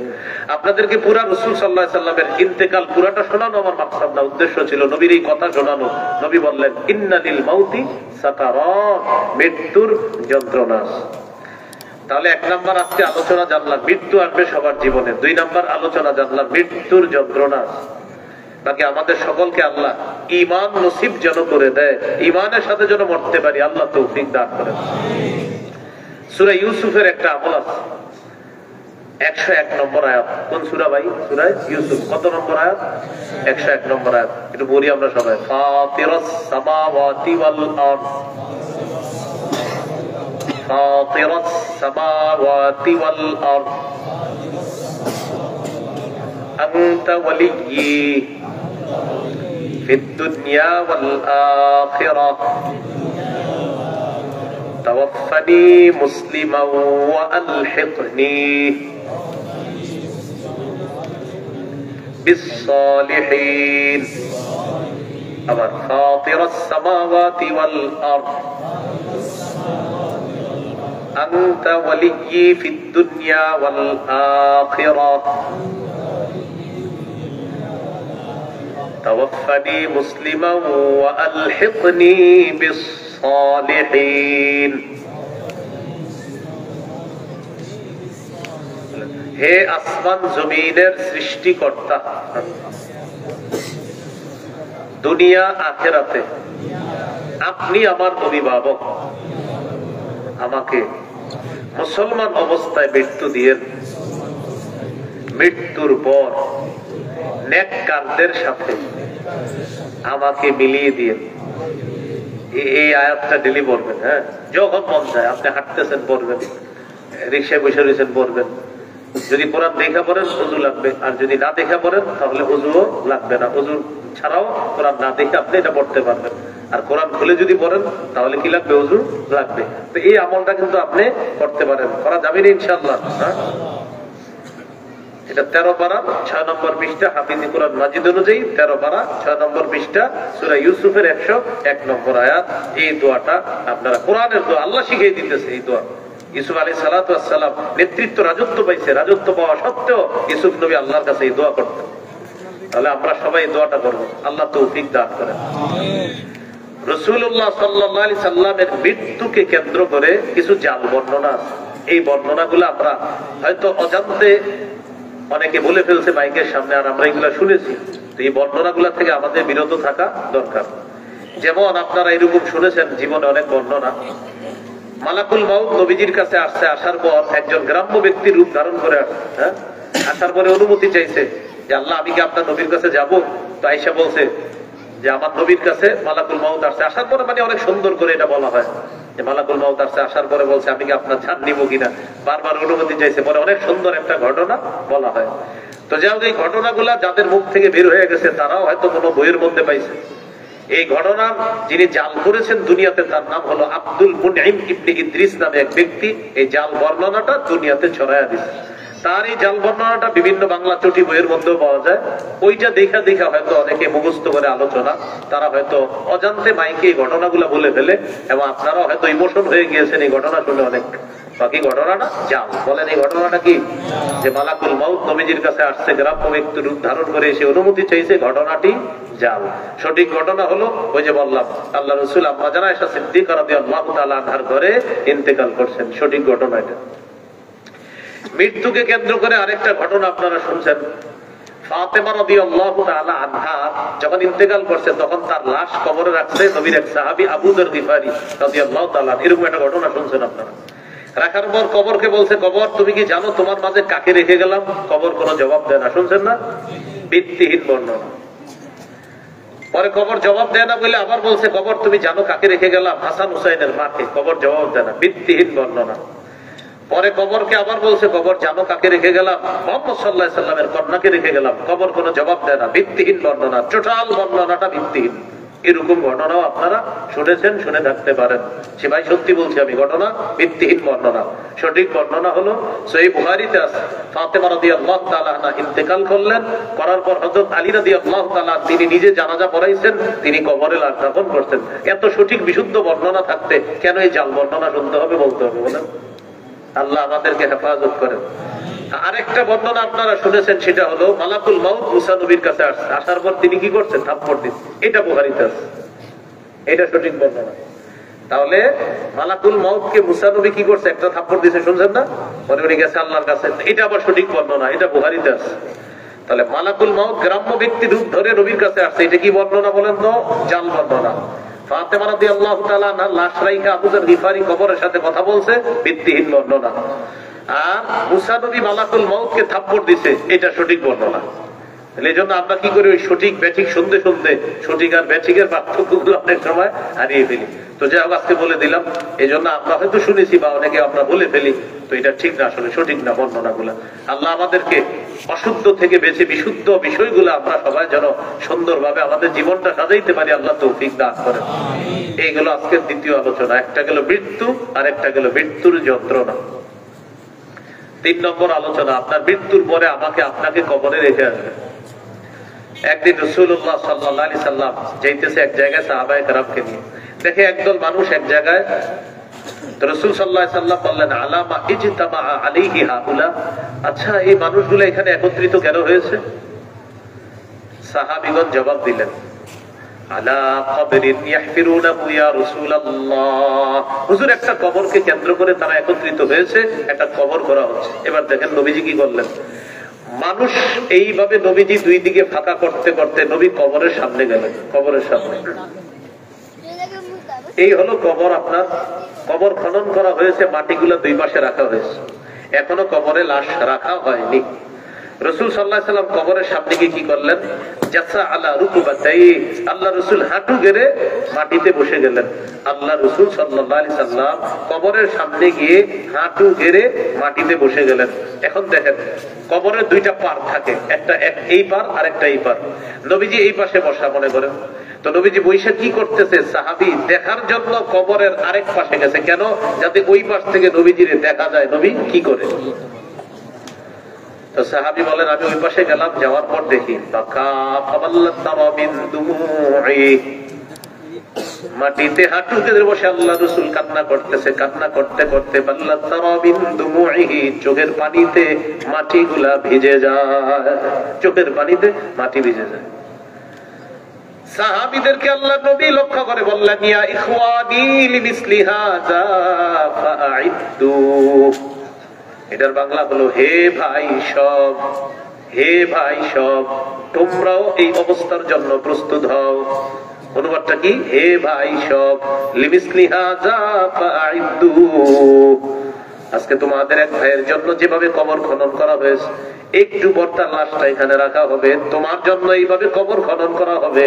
আপনাদেরকে পুরা রাসূল সাল্লাল্লাহু আলাইহি সাল্লামের ইন্তেকাল পুরাটা শোনানো আমার মাকসাদ না, উদ্দেশ্য ছিল নবীর এই কথা শোনানো। নবী বললেন, ইন্নালিল মাউতি সাকারাত, মৃত্যুর যন্ত্রণা। তাহলে 1 নাম্বার আজকে আলোচনা জানলাম, মৃত্যু আসবে সবার জীবনে। 2 নাম্বার আলোচনা জানলাম, মৃত্যুর যন্ত্রণা। বাকি আমাদের সকলকে আল্লাহ ঈমান নসিব যেন করে দেয়, ঈমানের সাথে যেন মরতে পারি, আল্লাহ তৌফিক দান করেন। সূরা ইউসুফের একটা আমল আছে, 101 নম্বর আয়াত। কোন সূরা ভাই? সূরা ইউসুফ। কত নম্বর আয়াত? 101 নম্বর আয়াত। একটু বলি আমরা সবাই, ফাতিরাস সামাওয়াতি ওয়াল আরদ, ফাতিরাস সামাওয়াতি ওয়াল আরদ আনতা ওয়ালিয়্যি ফিদ দুনিয়া ওয়াল আখিরাহ তাওয়াফফানি মুসলিমান ওয়া আলহিকনি বিস সালিহিন। আবার ফাতিরাস সামাওয়াতি ওয়াল আরদ আনতা ওয়ালিয়্যি ফিদ দুনিয়া ওয়াল আখিরাহ তাওয়াফফানি মুসলিমান ওয়া আলহিকনি বিস সালিহিন। হে আসমান জমিনের সৃষ্টিকর্তা, দুনিয়া আখিরাতে আপনি আমার অভিভাবক, আমাকে মুসলমান অবস্থায় মৃত্যু দিয়েন। মৃত্যুর পর নেককারদের সাথে আমাকে মিলিয়ে দিয়েন। এই আয়াতটা ডেলি পড়বেন। হ্যাঁ, যখন মন যায়, আপনি হাঁটতেছেন পড়বেন, রিক্সায় বসে রয়েছেন পড়বেন। যদি কোরআন দেখা পড়েন ওযু লাগবে, আর যদি না দেখা পড়েন তাহলে ওযুও লাগবে না। ওযু ছাড়াও কোরআন না দেখে আপনি এটা পড়তে পারবেন। আর কোরআন খুলে যদি পড়েন তাহলে কি লাগবে? ওযু লাগবে। তো এই আমলটা কিন্তু আপনি করতে পারেন, করা যাবে না ইনশাআল্লাহ। হ্যাঁ, এটা 13 পারা 6 নম্বর পৃষ্ঠা, হাফিজি কোরআন মাজিদ অনুযায়ী 13 পারা 6 নম্বর পৃষ্ঠা, সূরা ইউসুফের 101 নম্বর আয়াত। এই দোয়াটা আপনারা, কোরআনের দোয়া, আল্লাহ শিখিয়ে দিতেছে এই দোয়া। ইউসুফ আলাইহিস সালাতু ওয়াস সালাম নেতৃত্ব, রাজত্ব পাইছে, রাজত্ব পাওয়া সত্ত্বেও ইউসুফ নবী আল্লাহর কাছে এই দোয়া করতেন। তাহলে আমরা সবাই এই দোয়াটা করব, আল্লাহ তৌফিক দান করেন। রাসূলুল্লাহ সাল্লাল্লাহু আলাইহি সাল্লামের মৃত্যুকে কেন্দ্র করে কিছু জাল বর্ণনা আছে। এই বর্ণনাগুলো আমরা হয়তো অজান্তে অনেকে বলে ফেলছে মাইকের সামনে, আর আমরা এগুলা শুনেছি। তো এই বর্ণনাগুলা থেকে আমাদের বিরত থাকা দরকার। যেমন আপনারা এরকম শুনেছেন জীবনে অনেক বর্ণনা, মালাকুল মাউত নবীজির কাছে আসছে, আসার পর একজন গ্রাম্য ব্যক্তির রূপ ধারণ করে আসছে। হ্যাঁ, আসার পরে অনুমতি চাইছে যে আল্লাহ আমি কি আপনার নবীর কাছে যাব? তো আয়েশা বলছে যে আমার নবীর কাছে মালাকুল মাউত আসছে। আসার পরে মানে অনেক সুন্দর করে এটা বলা হয় যে মালাকুল মাউত আসছে, আসার পরে বলছে আমি কি আপনার জান নিব কিনা, বারবার অনুমতি চাইছে, পরে অনেক সুন্দর একটা ঘটনা বলা হয়। তো যাই হোক, এই ঘটনাগুলা যাদের মুখ থেকে বের হয়ে গেছে তারাও হয়তো কোনো বইয়ের মধ্যে পাইছে। এই ঘটনা যিনি জাল করেছেন দুনিয়াতে, তার নাম হলো আব্দুল মুনঈম ইবনে ইদ্রিস নামে এক ব্যক্তি। এই জাল বর্ণনাটা দুনিয়াতে ছড়ায়া দিচ্ছে। তার এই জাল বর্ণনাটা বিভিন্ন বাংলা চটি বইয়ের মধ্যেও পাওয়া যায়। ওইটা দেখা দেখা হয়তো অনেকে মুখস্থ করে আলোচনা, তারা হয়তো অজান্তে মাইকে এই ঘটনাগুলো বলে ফেলে, এবং আপনারা হয়তো ইমোশন হয়ে গিয়েছেন এই ঘটনা শুনে অনেক। বাকি ঘটনাটা জাল। বলেন এই ঘটনাটা কি? যে মালাকুল মাউত নবীজির কাছে আসছে, গ্রাম্য ব্যক্তির রূপ ধারণ করে এসে অনুমতি চাইছে, ঘটনাটি জাল। সঠিক ঘটনা হলো ওই যে বললাম, আল্লাহ রাসূল আম্মা জানা আয়েশা সিদ্দিকা রাদিয়াল্লাহু তাআলা আনহার ঘরে ইন্তেকাল করছেন। সঠিক ঘটনা এটা। মৃত্যুকে কেন্দ্র করে আরেকটা ঘটনা আপনারা শুনছেন। ফাতেমা রাদিয়াল্লাহু তাআলা আনহা যখন ইন্তেকাল করছে, তখন তার লাশ কবরে রাখছে নবীর এক সাহাবী আবু যর গিফারি রাদিয়াল্লাহু তাআলা। এরকম একটা ঘটনা শুনছেন আপনারা। রাখার পর কবরকে বলছে, কবর তুমি কি জানো তোমার মাঝে কাকে রেখে গেলাম? কবর কোনো জবাব দেয় না। শুনছেন না? ভিত্তিহীন বর্ণনা। পরে কবর জবাব দেয় না বলে আবার বলছে, কবর তুমি জানো কাকে রেখে গেলাম? হাসান হুসাইনের মাকে। কবর জবাব দেয় না, ভিত্তিহীন বর্ণনা। পরে কবরকে আবার বলছে, কবর জানো কাকে রেখে গেলাম? মুহাম্মদ সাল্লাল্লাহু আলাইহি সাল্লামের কন্যাকে রেখে গেলাম। কবর কোনো জবাব দেয় না, ভিত্তিহীন বর্ণনা। টোটাল বর্ণনাটা ভিত্তিহীন। এরকম ঘটনাও আপনারা শুনেছেন, শুনে থাকতে পারেন। সে ভাই সত্যি বলছি আমি, ঘটনা ভিত্তিহীন বর্ণনা। সঠিক বর্ণনা হলো সহিহ বুখারীতে আছে, ফাতেমা রাদিয়াল্লাহু তাআলা আনহা ইন্তেকাল করলেন। করার পর হযরত আলী রাদিয়াল্লাহু তাআলা তিনি নিজে জানাজা পড়াইছেন, তিনি কবরে লাশ দাফন করতেন। এত সঠিক বিশুদ্ধ বর্ণনা থাকতে কেন এই জাল বর্ণনা শুনতে হবে, বলতে হবে? বলেন। আল্লাহ আমাদেরকে হেফাজত করেন। আরেকটা বর্ণনা আপনারা শুনেছেন, সেটা হলো মালাকুল মাউত মুসা নবীর কাছে আসছে, আসার পর তিনি কি করছেন? থাপ্পড় দিচ্ছেন। এটা বুখারীতে আছে, এটা সঠিক বর্ণনা। তাহলে মালাকুল মাউতকে মুসা নবী কি করছে? একটা থাপ্পড় দিয়েছে, শুনছেন না? পরে উনি গেছে আল্লাহর কাছে। এটা আবার সঠিক বর্ণনা, এটা বুখারীতে আছে। তাহলে মালাকুল মাউত গ্রাম্য ব্যক্তি রূপ ধরে নবীর কাছে আসছে, এটা কি বর্ণনা বলেন তো? জাল বর্ণনা। ফাতেমা রাদিয়াল্লাহু তাআলা আনহা লাশ রাইখা আবু যর গিফারি কবরের সাথে কথা বলছে, ভিত্তিহীন বর্ণনা। আর মুসা নবী মালাকুল মাউতকে থাপ্পড় দিছে, এটা সঠিক বর্ণনা। এই জন্য আমরা কি করি, ওই সঠিক ব্যাঠিক শুনতে শুনতে সঠিক আর ব্যাঠিকের পার্থক্যগুলো অনেক সময় হারিয়ে ফেলি। তো যাই হোক, আজকে বলে দিলাম। এই জন্য আমরা হয়তো শুনেছি বা অনেকে আমরা বলে ফেলি, তো এটা ঠিক না, আসলে সঠিক না বর্ণনাগুলা। আল্লাহ আমাদেরকে অশুদ্ধ থেকে বেঁচে বিশুদ্ধ বিষয়গুলো আমরা সবাই যেন সুন্দরভাবে আমাদের জীবনটা সাজাইতে পারি, আল্লাহ তৌফিক দান করেন। এইগুলো আজকের দ্বিতীয় আলোচনা। একটা গেল মৃত্যু, আর একটা গেল মৃত্যুর যন্ত্রণা। 3 নম্বর আলোচনা, আপনার মৃত্যুর পরে আমাকে আপনাকে কবরে রেখে আসবে। একদিন রাসূলুল্লাহ সাল্লাল্লাহু আলাইহি সাল্লাম যাইতেছে এক জায়গায় সাহাবায়ে কেরামকে নিয়ে। দেখে একদল মানুষ এক জায়গায়। তো রাসূল সাল্লাল্লাহু আলাইহি সাল্লাম বললেন, আলামা ইজতামা আলাইহি হাউলা, আচ্ছা এই মানুষগুলো এখানে একত্রিত কেন হয়েছে? সাহাবীগণ জবাব দিলেন, আলা কবরিন ইয়াহফিরুনাহু ইয়া রাসূলুল্লাহ, হুজুর একটা কবরকে কেন্দ্র করে তারা একত্রিত হয়েছে, একটা কবর করা হচ্ছে। এবার দেখেন নবীজি কি করলেন। মানুষ এইভাবে নবীজি দুই দিকে ফাঁকা করতে করতে নবী কবরের সামনে গেলেন। কবরের সামনে, এই হলো কবর। আপনার কবর খনন করা হয়েছে, মাটিগুলো দুই পাশে রাখা হয়েছে, এখনো কবরে লাশ রাখা হয়নি। রাসূল সাল্লাল্লাহু আলাইহি সাল্লাম কবরের সামনে গিয়ে কি করলেন? জাসা আলা রুকুবাতাই, আল্লাহ রাসূল হাঁটু গেড়ে মাটিতে বসে গেলেন। আল্লাহ রাসূল সাল্লাল্লাহু আলাইহি সাল্লাম কবরের সামনে গিয়ে হাঁটু গেড়ে মাটিতে বসে গেলেন। এখন দেখেন, কবরের দুইটা পার থাকে, একটা এই পার আর একটা এই পার। নবীজি এই পাশে বসা মনে করেন। তো নবীজি বৈশা কি করতেছে? সাহাবী দেখার জন্য কবরের আরেক পাশে গেছে। কেন? যাতে ওই পাশ থেকে নবীজিরে দেখা যায় নবী কি করে। তো সাহাবী বলেন, আমি ওই পাশে গেলাম, যাওয়ার পর দেখি মাটিতে হাঁটু গেড়ে বসে আল্লাহ রাসূল কান্না করতেছে। কান্না করতে করতে বাল্লাত তারা বিন দুমুইহি, চোখের পানিতে মাটিগুলা ভিজে যায়, চোখের পানিতে মাটি ভিজে যায়। সাহাবীদেরকে আল্লাহ নবী লক্ষ্য করে বললেন, ইয়া ইখওয়ানি লিমিসলি হাযা ফাআইদ্দু, এটার বাংলা হলো, হে ভাই সব, হে ভাই সব, তোমরাও এই অবস্থার জন্য প্রস্তুত হও। অনুবাদটা কি? হে ভাই সব, লিমিসলি হাযা ফাআইদ্দু, আজকে তোমাদের এক ভাইয়ের জন্য যেভাবে কবর খনন করা হয়েছে, একটু পর তার লাশটা এখানে রাখা হবে, তোমার জন্য এইভাবে কবর খনন করা হবে।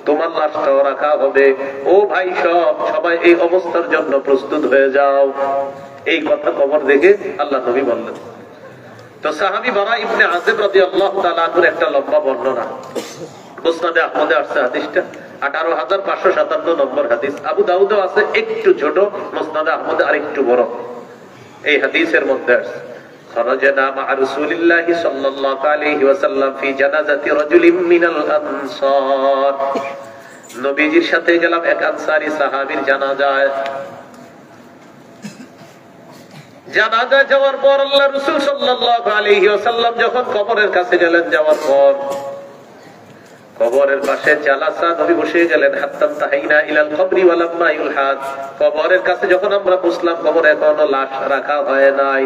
তোমার লাশটাও রাখা হবে। ও ভাই সবাই এই অবস্থার জন্য প্রস্তুত হয়ে যাও। এই কথা কবর দেখে আল্লাহ নবী বললেন। তো সাহাবী বারা ইবনে আযিব রাদিয়াল্লাহু তাআলা আনহুর একটা লম্বা বর্ণনা মুসনাদে আহমদে আসছে, হাদিসটা 18557 নম্বর হাদিস। আবু দাউদে আছে একটু ছোট, মুসনাদে আহমদে আরেকটু বড়। এই হাদিসের মধ্যে আছে খরাজনা মা রাসূলিল্লাহি সাল্লাল্লাহু আলাইহি ওয়াসাল্লাম ফি জানাজাতি রাজুলিন মিনাল আনসার। নবীজির সাথে গেলাম এক আনসারী সাহাবীর জানাজায়। জানাজায় যাওয়ার পর আল্লাহ রাসূল সাল্লাল্লাহু আলাইহি ওয়াসাল্লাম যখন কবরের কাছে গেলেন, যাওয়ার পর কবরের পাশে জালাসা নবী বসে গেলেন। হাত্তা তাহাইনা ইলাল কবরি ওয়া লাম্মা ইউলহাদ। কবরের কাছে যখন আমরা বসলাম, কবরে এখনো লাশ রাখা হয় নাই।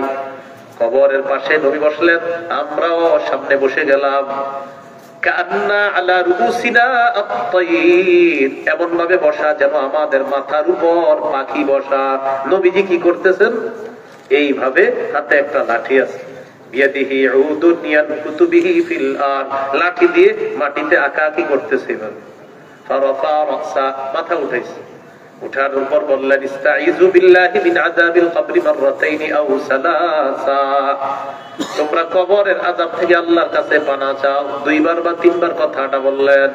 কবরের পাশে নবী বসলেন, আমরাও সামনে বসে গেলাম। কান্না আলা রুসিনা আত-তায়র, এমন ভাবে বসা যেন আমাদের মাথার উপর পাখি বসা। নবীজি কি করতেছেন? এইভাবে হাতে একটা লাঠি আছে, বিয়াদিহি উদুন ইয়ানকুতু বিহি ফিল আরদ, লাঠি দিয়ে মাটিতে আঁকাআঁকি করতেছে। এভাবে ফারাফা রাসা, মাথা উঠাইছে। উঠার পর বললেন ইস্তাইযু বিল্লাহি মিন আযাবিল কবরি মাররাতাইনি আও সালাসা, তোমরা কবরের আযাব থেকে আল্লাহর কাছে পানাহ চাও। দুইবার বা তিনবার কথাটা বললেন।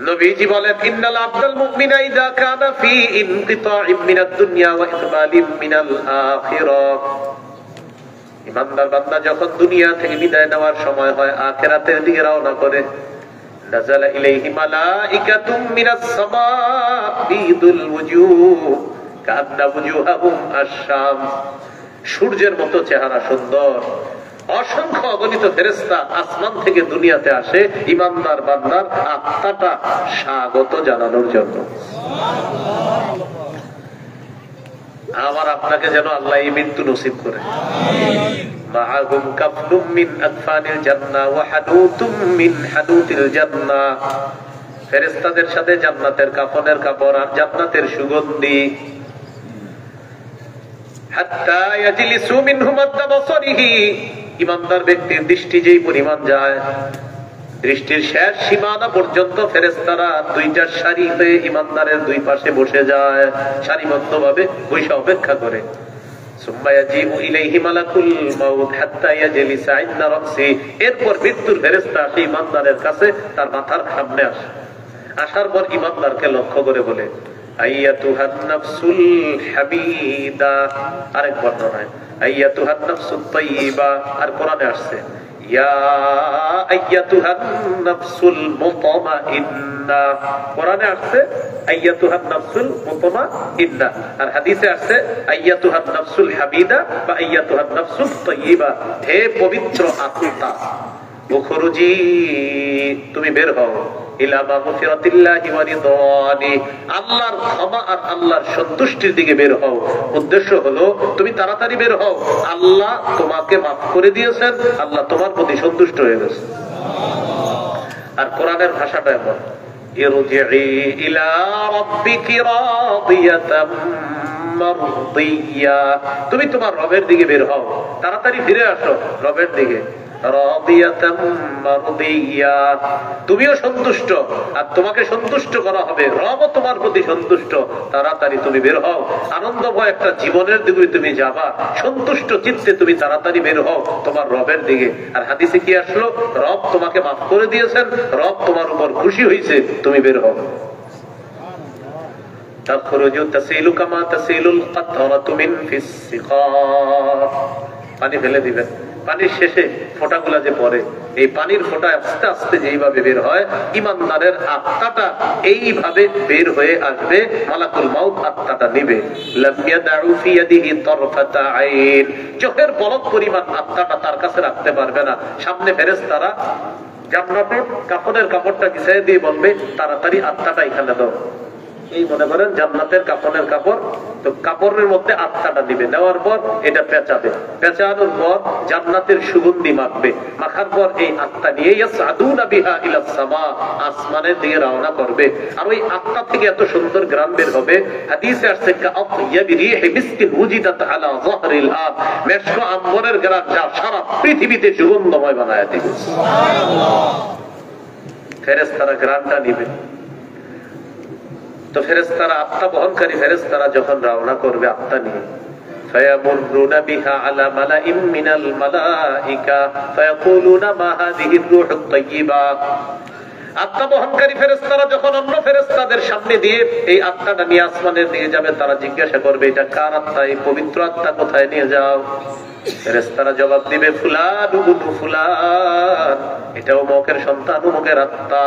নবীজি বলেন ইন্নাল আবদাল মুমিনা ইযা কানা ফি ইনকিতাইম মিনাদ দুনিয়া ওয়া ইকবালিম মিনাল আখিরাহ, ইমানদার বান্দা যখন দুনিয়া থেকে বিদায় নেওয়ার সময় হয়, আখিরাতের দিকে রওনা করে, নাযালা ইলাইহি মালাইকাতুম মিনাস সামা বিদুল ওয়ুজুহ কান্না ওয়ুজুহুম আশ-শামস, সূর্যের মতো চেহারা সুন্দর, অসংখ্য অগণিত ফেরেশতা আসমান থেকে দুনিয়াতে আসে ইমানদার বান্দার আত্মাটা স্বাগত জানানোর জন্য। আমার আপনাকে যেন আল্লাহ এই মৃত্যু নসিব করে। মাআহুম কাফলুম মিন আকফানিল জান্নাহ ওয়া হাদুতুম মিন হাদুতিল জান্নাহ, ফেরেশতাদের সাথে জান্নাতের কাফনের কাপড় আর জান্নাতের সুগন্ধি। হাত্তা ইয়াজলিসু মিনহু মাদ্দা বসরিহি, ইমানদার ব্যক্তির দৃষ্টি যেই পরিমাণ যায়, দৃষ্টির শেষ সীমানা পর্যন্ত ফেরেশতারা দুইটা সারি হয়ে ইমানদারের দুই পাশে বসে যায়, সারিবদ্ধভাবে বসে অপেক্ষা করে। সুম্মা ইয়াজিউ ইলাইহি মালাকুল মাউত হাত্তা ইয়াজলিসা ইনদা রাসি, এরপর মৃত্যুর ফেরেশতা আসে ইমানদারের কাছে, তার মাথার সামনে আসে। আসার পর ইমানদারকে লক্ষ্য করে বলে আইয়াতুহান নাফসুল হামিদা, আরেক বর্ণনায় আইয়াতুহান নাফসুত তাইয়্যিবা, আর কোরআনে আসছে ইয়া আইয়াতুহান নাফসুল মুতমাইন্না, কোরআনে আসছে আইয়াতুহান নাফসুল মুতমাইন্না, আর হাদিসে আসছে আইয়াতুহান নাফসুল হামিদা বা আইয়াতুহান নাফসুত তাইয়্যিবা, হে পবিত্র আত্মা, উখরুজি, তুমি বের হও, ইলা মাগফিরাতিল্লাহি ওয়া রিদওয়ানি, আল্লাহর ক্ষমা আর আল্লাহর সন্তুষ্টির দিকে বের হও। উদ্দেশ্য হলো তুমি তাড়াতাড়ি বের হও, আল্লাহ তোমাকে মাফ করে দিয়েছেন, আল্লাহ তোমার প্রতি সন্তুষ্ট হয়ে গেছে। আর কোরআনের ভাষাটা এমন ইরজিই ইলা রাব্বিকি রাদিয়াতাম মারদিয়া, তুমি তোমার রবের দিকে বের হও, তাড়াতাড়ি ফিরে আসো রবের দিকে। তুমিও সন্তুষ্ট আর তোমাকে সন্তুষ্ট করা হবে, রব তোমার প্রতি সন্তুষ্ট, তাড়াতাড়ি তুমি বের হও, আনন্দময় একটা জীবনের দিকে তুমি যাবা, সন্তুষ্ট চিত্তে তুমি তাড়াতাড়ি বের হও তোমার রবের দিকে। আর হাদিসে কি আসলো? রব তোমাকে মাফ করে দিয়েছেন, রব তোমার উপর খুশি হয়েছে, তুমি বের হও। তাখরুজু তাসিলু কামা তাসিলুল কাতরাতু মিন ফিস সিকার, পানি ফেলে দিবেন, পানির শেষে ফোঁটাগুলা যে পড়ে, এই পানির ফোঁটা আস্তে আস্তে যেইভাবে বের হয়, ইমানদারের আত্মাটা এইভাবে বের হয়ে আসবে, মালাকুল মাউত আত্মাটা নিবে। লাম ইয়াদউ ফি ইয়াদিহি তারফাতা আইন, চোখের পলক পরিমাণ আত্মাটা তার কাছে রাখতে পারবে না। সামনে ফেরেশতারা জান্নাতের কাফনের কাপড়টা বিছিয়ে দিয়ে বলবে তাড়াতাড়ি আত্মাটা এখানে দাও। এই মনে করেন জান্নাতের কাফনের কাপড়, তো কাপড়ের মধ্যে আত্মাটা দিবে, দেওয়ার পর এটা পেঁচাবে, পেঁচানোর পর জান্নাতের সুগন্ধি মাখবে, মাখার পর এই আত্মা নিয়ে ইয়াসআদুনা বিহা ইলাস সামা, আসমানের দিকে রওনা করবে। আর ওই আত্মা থেকে এত সুন্দর ঘ্রাণ বের হবে, হাদিসে আসছে কাআতিয়াবি রিহি মিসকিন উজিদাত আলা যাহরিল আরদ, মেশক আম্বরের ঘ্রাণ যা সারা পৃথিবীতে সুগন্ধময় বানায় দিবে। সুবহানাল্লাহ। ফেরেশতারা ঘ্রাণটা নিবে। তো ফেরেশতারা, আত্মা বহনকারী ফেরেশতারা যখন রওনা করবে আত্মা নিয়ে, فيمرون بها على ملأ من الملائكة فيقولون ما هذه الروح الطيبة। আত্মা বহনকারী ফেরেশতারা যখন অন্য ফেরেশতাদের সামনে দিয়ে এই আত্মাটা নিয়ে আসমানের দিকে যাবে, তারা জিজ্ঞাসা করবে এটা কার আত্মা, এই পবিত্র আত্মা কোথায় নিয়ে যাও? ফেরেশতারা জবাব দিবে ফুলান ইবনু ফুলান, এটা অমুকের সন্তান, অমুকের আত্মা।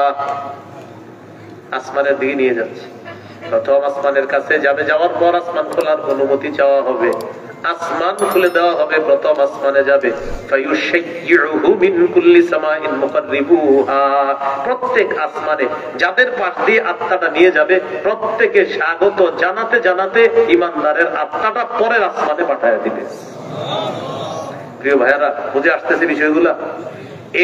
আসমানের দিকে নিয়ে যাচ্ছে। প্রথম আসমানের কাছে যাবে, যাওয়ার পর আসমান খোলার অনুমতি চাওয়া হবে, আসমান খুলে দেওয়া হবে, প্রথম আসমানে যাবে। প্রত্যেক আসমানে যাদের পাশ দিয়ে আত্মাটা নিয়ে যাবে প্রত্যেকে স্বাগত জানাতে জানাতে ইমানদারের আত্মাটা পরের আসমানে পাঠায় দিবে। প্রিয় ভাইয়ারা, বুঝে আসতেছে বিষয়গুলা?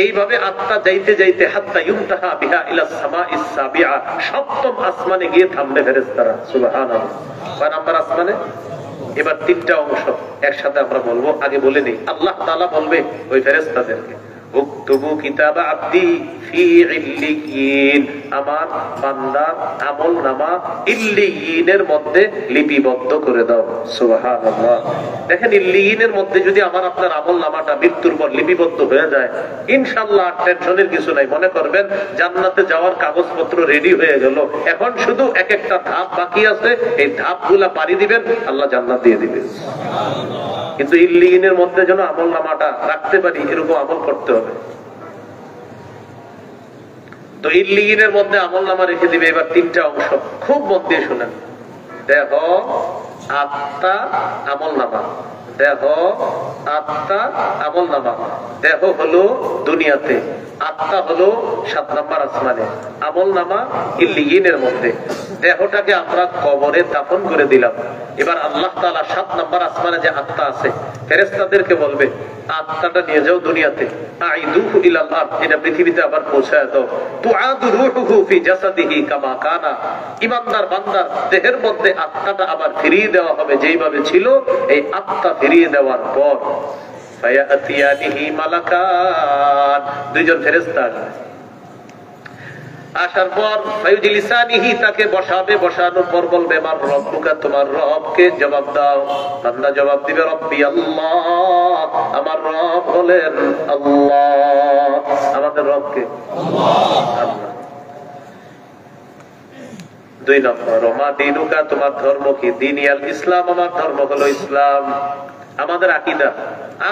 এইভাবে আত্মা যাইতে যাইতে হাত্তা ইউনতাহা বিহা ইলা সামাইস সাবিআ, সপ্তম আসমানে গিয়ে থামবে ফেরেশতারা। সুবহানাল্লাহ। কয় নাম্বার আসমানে? এবার তিনটা অংশ একসাথে আমরা বলবো। আগে বলে নেই, আল্লাহ তাআলা বলবে ওই ফেরেশতাদেরকে, উকতুবু কিতাবা আবদি ফি ইল্লিয়িন, আমার বান্দার আমলনামা ইল্লিয়িনের মধ্যে লিপিবদ্ধ করে দাও। সুবহানাল্লাহ। দেখেন, ইল্লিয়িনের মধ্যে যদি আমার আপনার আমলনামাটা মৃত্যুর পর লিপিবদ্ধ হয়ে যায়, ইনশাআল্লাহ টেনশনের কিছু নাই। মনে করবেন জান্নাতে যাওয়ার কাগজপত্র রেডি হয়ে গেল, এখন শুধু এক একটা ধাপ বাকি আছে, এই ধাপগুলা পাড়ি দিবেন, আল্লাহ জান্নাত দিয়ে দিবেন। কিন্তু ইল্লিয়িনের মধ্যে যেন আমলনামাটা রাখতে পারি, এরকম আমল করতে হবে। তো ইল্লিয়িনের মধ্যে আমলনামা রেখে দিবে। এবার তিনটা অংশ খুব মন দিয়ে শুনেন। দেহ, আত্মা, আমলনামা। দেহ, আত্মা, আমলনামা। দেহ হলো দুনিয়াতে, আত্মা হলো 7 নম্বর আসমানে, আমলনামা ইল্লিয়িনের মধ্যে। দেহটাকে আমরা কবরে দাফন করে দিলাম। এবার আল্লাহ তাআলা 7 নম্বর আসমানে যে আত্মা আছে, ফেরেশতাদেরকে বলবে আত্মাটা নিয়ে যাও দুনিয়াতে, আইদুহু ইলাল আরদ, এটা পৃথিবীতে আবার পৌঁছায় দাও। তুআদু রূহুহু ফি জাসাদিহি কামা কানা, ইমানদার বান্দার দেহের মধ্যে আত্মাটা আবার ফিরিয়ে দেওয়া হবে যেইভাবে ছিল। এই আত্মা ফিরিয়ে দেওয়ার পর ফায়াতিয়ানিহি মালাকান, দুইজন ফেরেশতা আসার পর ফায়ুজলিসানিহি, তাকে বসাবে, বসানোর পর বলবে মান রব্বুকা, তোমার রবকে জবাব দাও। বান্দা জবাব দিবে রব্বি আল্লাহ, আমার রব হলেন আল্লাহ। আমাদের রবকে আল্লাহ। 2 নম্বর, মা দিনুকা, তোমার ধর্ম কি? দিনিয়াল ইসলাম, আমার ধর্ম হলো ইসলাম। আমাদের আকীদা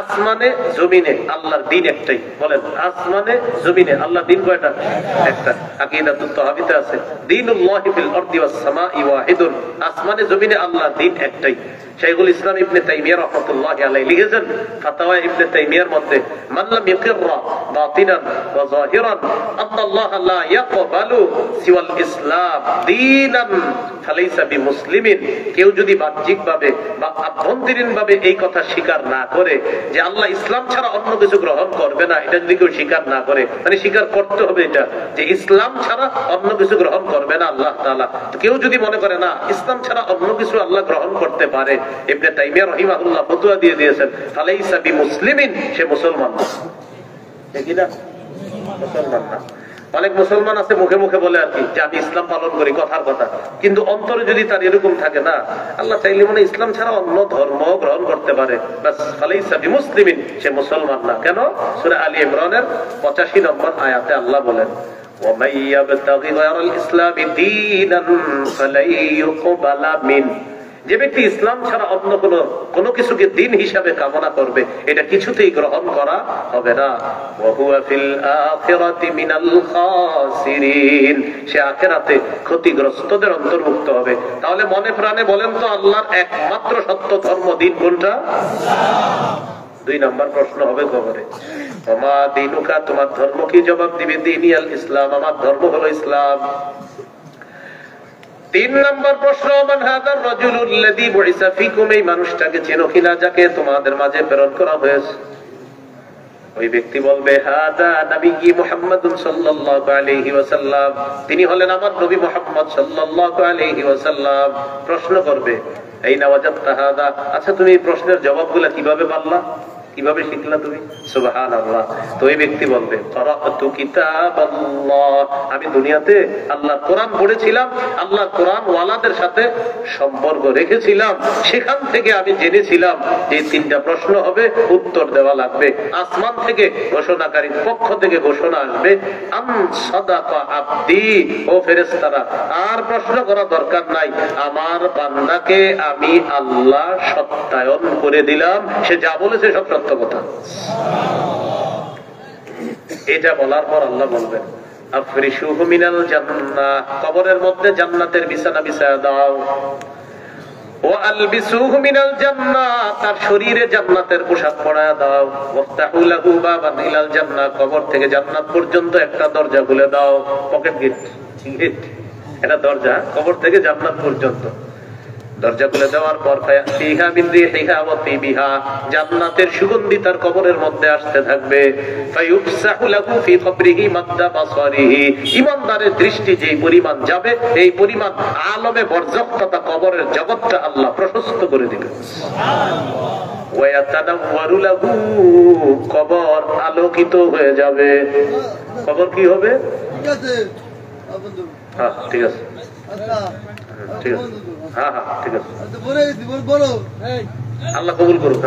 আসমানে জমিনে আল্লাহর দিন একটাই। বলেন, আসমানে জমিনে আল্লাহর দিন কয়টা? একটা। আকীদাতুত তাওহীদে আছে দীনুল্লাহি ফিল আরদি ওয়াস সামাই ওয়াহিদুন, আসমানে জমিনে আল্লাহর দিন একটাই। শাইখুল ইসলাম ইবনে তাইমিয়া রাহমাতুল্লাহি আলাইহি লিখেছেন ফাতাওয়া ইবনে তাইমিয়ার মধ্যে, মান লাম ইয়াকিররা বাতিনান ওয়া যাহিরান আল্লাহ লা ইয়াকবালু সিওয়াল ইসলাম দীনান ফালাইসা বিমুসলিমিন, কেউ যদি বাহ্যিকভাবে বা আভ্যন্তরীণভাবে এই কথা স্বীকার না করে যে আল্লাহ ইসলাম ছাড়া অন্য কিছু গ্রহণ করবে না, এটা যদি কেউ স্বীকার না করে, মানে স্বীকার করতে হবে এটা যে ইসলাম ছাড়া অন্য কিছু গ্রহণ করবে না আল্লাহ তাআলা। কেউ যদি মনে করে না ইসলাম ছাড়া অন্য কিছু আল্লাহ গ্রহণ করতে পারে, ইবনে তাইমিয়া রাহিমাহুল্লাহ ফতোয়া দিয়ে দিয়েছেন ফালাইসা বিমুসলিমিন, সে মুসলমান না। ঠিক না? মুসলমান না। অনেক মুসলমান আছে মুখে মুখে বলে আর কি যে আমি ইসলাম পালন করি, কথার কথা, কিন্তু অন্তরে যদি তার এরকম থাকে না, আল্লাহ চাইলে মনে ইসলাম ছাড়া অন্য ধর্ম গ্রহণ করতে পারে, বাস ফালাইসা বিমুসলিমিন, সে মুসলমান না। কেন? সূরা আলী ইমরানের 85 নম্বর আয়াতে আল্লাহ বলেন ওয়া ইয়াবতাগি গায়রাল ইসলামি দীনান ফালাই ইউকবালা মিন, যে ব্যক্তি ইসলাম ছাড়া অন্য কোনো কিছুকে দিন হিসাবে কামনা করবে, এটা কিছুতেই গ্রহণ করা হবে না। ওয়া হুয়া ফিল আখিরাতি মিনাল খাসিরিন, সে আখিরাতে ক্ষতিগ্রস্তদের অন্তর্ভুক্ত হবে। তাহলে মনে প্রাণে বলেন তো আল্লাহর একমাত্র সত্য ধর্ম দিন কোনটা? ইসলাম। 2 নম্বর প্রশ্ন হবে কবরে, ওমা দিনুকা, তোমার ধর্ম কি? জবাব দিবে দিনিয়াল ইসলাম, আমার ধর্ম হলো ইসলাম। 3 নম্বর প্রশ্ন, মান হাদার রাজুলুল্লাযী বুইসা ফীকুম, এই মানুষটাকে চেনো কিনা যাকে তোমাদের মাঝে প্রেরণ করা হয়েছে? ওই ব্যক্তি বলবে হাদা নবী মুহাম্মাদুন সাল্লাল্লাহু আলাইহি ওয়াসাল্লাম, তিনি হলেন আমার নবী মুহাম্মদ সাল্লাল্লাহু আলাইহি ওয়াসাল্লাম। প্রশ্ন করবে আইনা ওয়াজাদতা হাদা, আচ্ছা তুমি এই প্রশ্নের জবাবগুলো কিভাবে পারলা? কিভাবে শিখলা তুমি? সুবহানাল্লাহ। তো এই ব্যক্তি বলবে ক্বারাতু কিতাবাল্লাহ, আমি দুনিয়াতে আল্লাহর কোরআন পড়েছিলাম, আল্লাহর কোরআন ওয়ালাদের সাথে সম্পর্ক রেখেছিলাম, সেখান থেকে আমি জেনেছিলাম যে তিনটা প্রশ্ন হবে, উত্তর দেওয়া লাগবে। আসমান থেকে ঘোষণাকারীর পক্ষ থেকে ঘোষণা আসবে, আন সাদাকা আবদি, ও ফেরেশতারা আর প্রশ্ন করা দরকার নাই, আমার বান্দাকে আমি আল্লাহ সত্যায়ন করে দিলাম, সে যা বলেছে সব সত্য কথা। এটা বলার পর আল্লাহ বলবেন আফরিশুহু মিনাল জান্নাহ, কবরের মধ্যে জান্নাতের বিছানা বিছায়া দাও। ওয়া আলবিসুহু মিনাল জান্নাহ, তার শরীরে জান্নাতের পোশাক পরায়া দাও। ওয়াফতাহু লাহু বাবান ইলাল জান্নাহ, কবর থেকে জান্নাত পর্যন্ত একটা দরজা খুলে দাও, পকেট গেট, এটা দরজা কবর থেকে জান্নাত পর্যন্ত। দরজা খুলে দেওয়ার পর ফিহা মিন রিহিহা ওয়া তিবিহা, জান্নাতের সুগন্ধি তার কবরের মধ্যে আসতে থাকবে। ফায়ুফসাহু লাহু ফি কবরিহি মাদ্দা বাসারিহি, ঈমানদারের দৃষ্টি যেই পরিমাণ যাবে এই পরিমাণ আলমে বরজখ তথা কবরের জগৎটা আল্লাহ প্রশস্ত করে দিবেন। সুবহানাল্লাহ। ওয়া ইয়াতানাওয়ারু লাহু, কবর আলোকিত হয়ে যাবে। কবর কি হবে? ঠিক আছে হ্যাঁ ঠিক আছে ঠিক আছে হ্যাঁ হ্যাঁ ঠিক আছে, আল্লাহ কবুল করুক।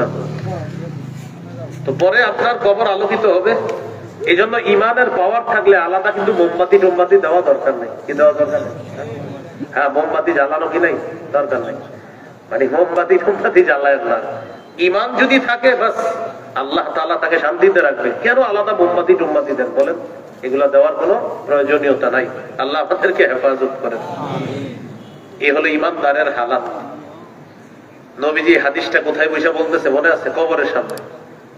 তো পরে আপনার কবর আলোকিত হবে। এই জন্য ইমানের পাওয়ার থাকলে আলাদা কিন্তু মোমবাতি টোমবাতি দেওয়া দরকার নেই। কি দেওয়া দরকার নেই? হ্যাঁ মোমবাতি জ্বালানো কি নাই দরকার নেই, মানে মোমবাতি টোমবাতি জ্বালায় না। ইমান যদি থাকে বাস আল্লাহ তাআলা তাকে শান্তিতে রাখবে। কেন আলাদা মোমবাতি টোমবাতি দেন বলেন? এগুলা দেওয়ার কোনো প্রয়োজনীয়তা নাই। আল্লাহ আপনাদেরকে হেফাজত করেন। এই হলো ইমানদারের হালাত। নবীজি হাদিসটা কোথায় বসে বলতেছে মনে আছে? কবরের সামনে।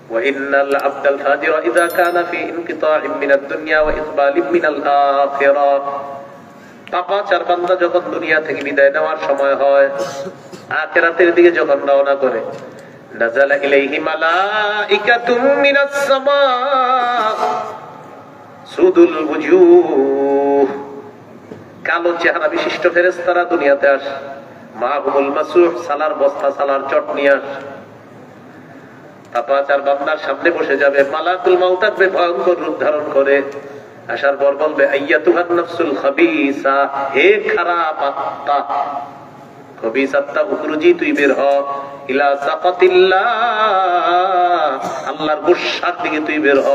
ওয়া ইন্নাল আবদাল ফাজিরা ইযা কানা ফি ইনকিতা'ইন মিনাদ দুনিয়া ওয়া ইসবালিম মিনাল আখিরাহ, পাপাচার বান্দা যখন দুনিয়া থেকে বিদায় নেওয়ার সময় হয়, আখিরাতের দিকে যখন রওনা করে, নাযালা ইলাইহি মালাইকাতুম মিনাস সামা সুদুল বুজুহ, কালো চেহারা বিশিষ্ট ফেরেশতারা দুনিয়াতে আসে। মাহুমুল মাসুহ, সালার বস্তা সালার চট নিয়ে আসে। পাপাচার বান্দার সামনে বসে যাবে, মালাকুল মাউত আসবে ভয়ঙ্কর রূপ ধারণ করে। আসার পর বলবে আইয়াতুহান নাফসুল খাবিসা, হে খারাপ আত্মা, খবিস আত্মা উখরুজি, তুই বের হ, ইলা সাকাতিল্লাহ, আল্লাহর গুসার দিকে তুই বের হ,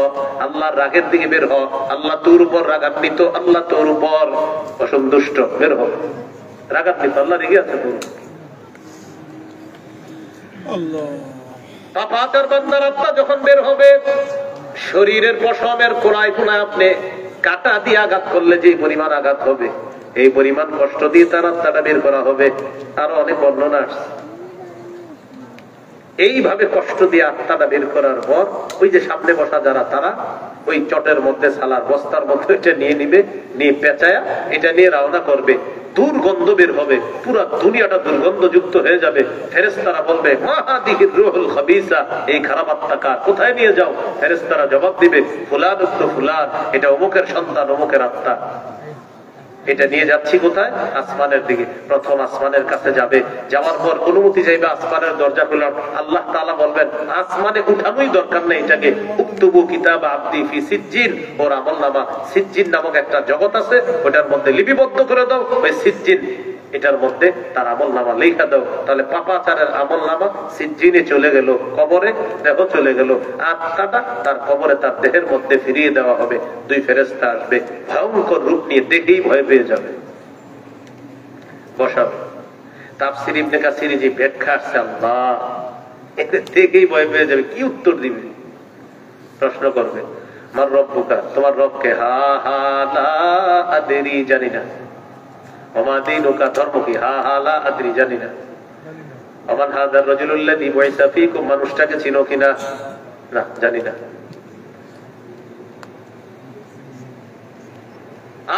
আল্লাহর রাগের দিকে বের হ। আল্লাহ তোর উপর রাগান্বিত, আল্লাহ তোর উপর অসন্তুষ্ট, বের হ। রাগান্বিত, আল্লাহ রেগে আছে তোর। আল্লাহ পাপাচার বান্দার আত্মা যখন বের হবে, শরীরের পশমের কোনায় কোনায় আপনি কাটা দিয়ে আঘাত করলে যে পরিমাণ আঘাত হবে, এই পরিমাণ কষ্ট দিয়ে তার আত্মাটা বের করা হবে। আরো অনেক বর্ণনা আসছে। এইভাবে কষ্ট দিয়ে আত্মাটা বের করার পর ওই যে সামনে বসা যারা, তারা ওই চটের মধ্যে সালার বস্তার মধ্যে এটা নিয়ে নিবে, নিয়ে পেঁচায়া এটা নিয়ে রওনা করবে। দুর্গন্ধ বের হবে, পুরো দুনিয়াটা দুর্গন্ধযুক্ত হয়ে যাবে। ফেরেশতারা বলবে মা হাদিহির রূহুল খাবিসা, এই খারাপ আত্মাকা কোথায় নিয়ে যাও? ফেরেশতারা জবাব দিবে ফুলান ইবনে ফুলান, এটা অমুকের সন্তান, অমুকের আত্মা। এটা নিয়ে যাচ্ছি কোথায়? আসমানের দিকে। প্রথম আসমানের কাছে যাবে, যাওয়ার পর অনুমতি চাইবে আসমানের দরজা খোলার। আল্লাহ তাআলা বলবেন আসমানে উঠানোই দরকার নেই এটাকে, উক্তুবু কিতাব আবদি ফি সিজ্জিন, ওর আমলনামা সিজ্জিন নামক একটা জগৎ আছে, ওটার মধ্যে লিপিবদ্ধ করে দাও। ওই সিজ্জিন এটার মধ্যে তার আমলনামা লেখা দাও। তাহলে পাপাচারের আমলনামা সিজ্জিনে চলে গেল, কবরে দেহ চলে গেল, আত্মাটা তার কবরে তার দেহের মধ্যে ফিরিয়ে দেওয়া হবে। দুই ফেরেশতা আসবে, ভয়ঙ্কর রূপ নিয়ে, দেখেই ভয় পেয়ে যাবে, বসাবে। তাফসীর ইবনে কাসির যে ব্যাখ্যা আসছে, আল্লাহ এতে দেখেই ভয় পেয়ে যাবে। কি উত্তর দিবে? প্রশ্ন করবে মার রব্বুকা, তোমার রবকে? হা হা লা আদরি, জানি না। ওমা দীনুকা, ধর্ম কি? হা হা লা আদরি, জানি না। ওমান হাযার রাজুলুল্লাযী বুইসা ফীকুম, মানুষটাকে চিনো কিনা? না, জানি না।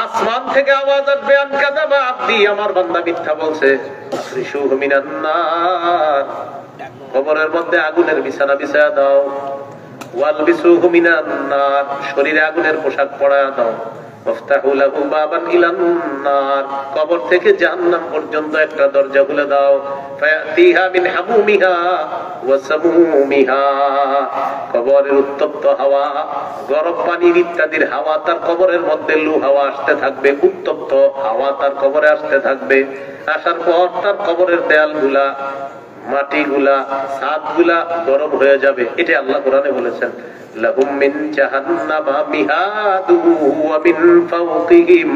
আসমান থেকে আওয়াজ আসবে আন কাযাবা আবদি, আমার বান্দা মিথ্যা বলছে। আফরিশুহু মিনান নার, কবরের মধ্যে আগুনের বিছানা বিছায়া দাও। ওয়ালবিসুহু মিনান নার, শরীরে আগুনের পোশাক পরায়া দাও। কবর থেকে জাহান্নাম পর্যন্ত একটা দরজা খুলে দাও। কবরের উত্তপ্ত হাওয়া, গরম পানির ইত্যাদির হাওয়া তার কবরের মধ্যে লু হাওয়া আসতে থাকবে, উত্তপ্ত হাওয়া তার কবরে আসতে থাকবে। আসার পর তার কবরের দেয়াল গুলা, মাটি গুলা, ছাদ গুলা গরম হয়ে যাবে। এটা আল্লাহ কোরআনে বলেছেন, লাহুম মিন জাহান্নামা মিহাদু ওয়া মিন ফাওকিহিম